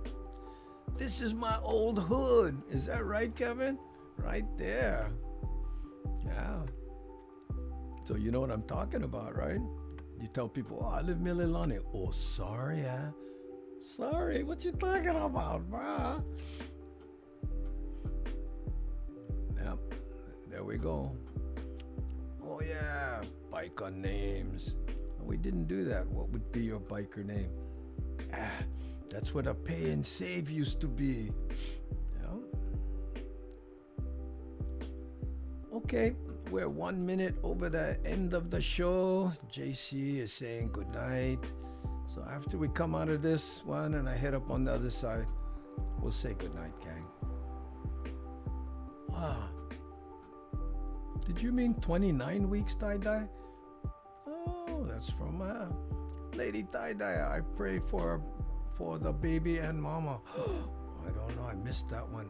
This is my old hood. Is that right, Kevin? Right there. Yeah. So you know what I'm talking about, right? You tell people, oh, I live in Mililani. Oh, sorry, Sorry, what you talking about, bruh? Yep, there we go. Oh yeah, biker names. We didn't do that. What would be your biker name? That's what a pay and save used to be. Yeah. Okay, we're 1 minute over the end of the show. JC is saying good night. So after we come out of this one and I head up on the other side, we'll say good night, gang. Ah. Did you mean 29 weeks, tie-dye? Oh, that's from Lady tie-dye. I pray for the baby and mama. I don't know, I missed that one.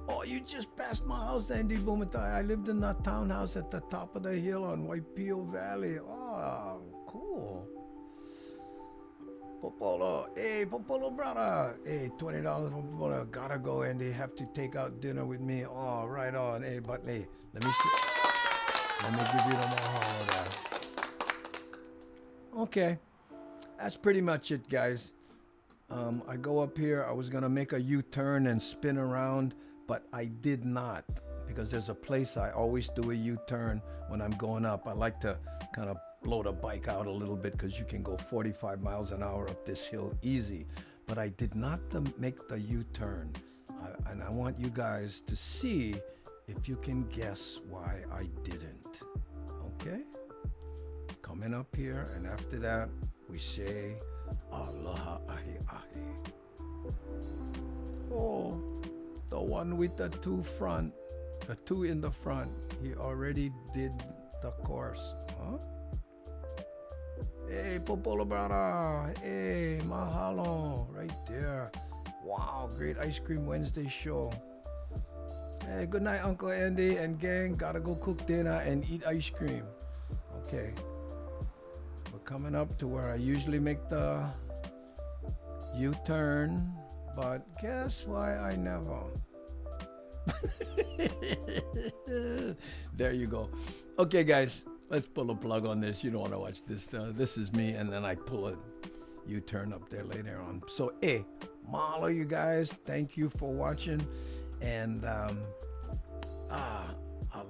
Oh, you just passed my house, Andy Bumatai. I lived in that townhouse at the top of the hill on Waipio Valley. Oh, cool. Popolo, hey, Popolo brother. Hey, $20 from Popolo. Gotta go, and they have to take out dinner with me. Oh, right on. Hey, Butley, let me give you the mahalo there. Okay, that's pretty much it, guys. I go up here. I was gonna make a U-turn and spin around, but I did not, because there's a place I always do a U-turn when I'm going up. I like to kind of blow the bike out a little bit, because you can go 45 miles an hour up this hill easy. But I did not make the U-turn, and I want you guys to see if you can guess why I didn't. Okay? Coming up here, and after that we say aloha ahi ahi. Oh, the one with the two in the front, he already did the course, huh? Hey, Popolo brother. Hey, mahalo. Right there. Wow, great Ice Cream Wednesday show. Hey, good night, Uncle Andy and gang. Gotta go cook dinner and eat ice cream. Okay. We're coming up to where I usually make the U-turn, but guess why I never? There you go. Okay, guys. Let's pull a plug on this. You don't want to watch this. This is me, and then I pull a U-turn up there later on. So, hey, mahalo, you guys. Thank you for watching. And I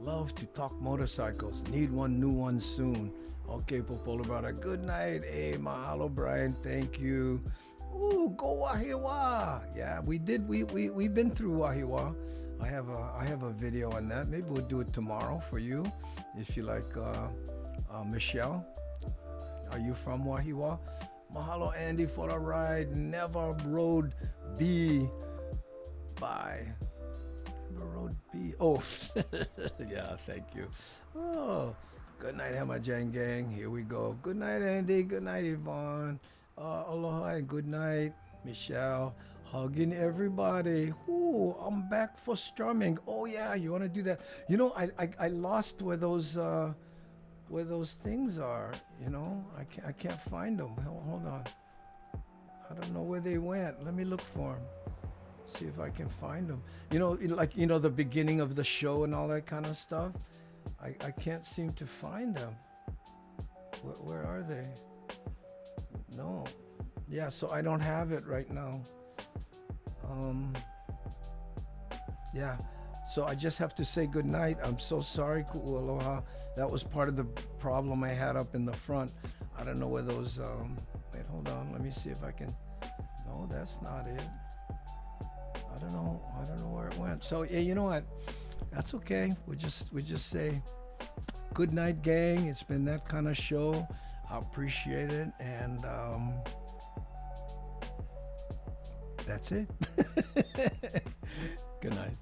love to talk motorcycles. Need one new one soon. Okay, Popolo brother. Good night. Hey, mahalo, Brian. Thank you. Ooh, go Wahiwa. Yeah, we did. We've been through Wahiwa. I have a video on that. Maybe we'll do it tomorrow for you, if you like. Michelle, are you from Wahiwa? Mahalo, Andy, for the ride. Never rode B by. Never rode B. Oh, yeah. Thank you. Oh, good night, Hamajang gang. Here we go. Good night, Andy. Good night, Yvonne. Aloha and good night, Michelle. Hugging everybody. Ooh, I'm back for strumming. Oh yeah, you want to do that? You know, I lost where those things are. You know, I can't find them. Hold on. I don't know where they went. Let me look for them. See if I can find them. You know, like the beginning of the show and all that kind of stuff. I can't seem to find them. Where are they? No. Yeah, so I don't have it right now. Yeah, so I just have to say good night. I'm so sorry, Ku'ualoha. That was part of the problem I had up in the front. I don't know where those, wait, hold on. Let me see if I can, no, that's not it. I don't know where it went. So, yeah, you know what? That's okay. We just say good night, gang. It's been that kind of show. I appreciate it. And, that's it. Good night.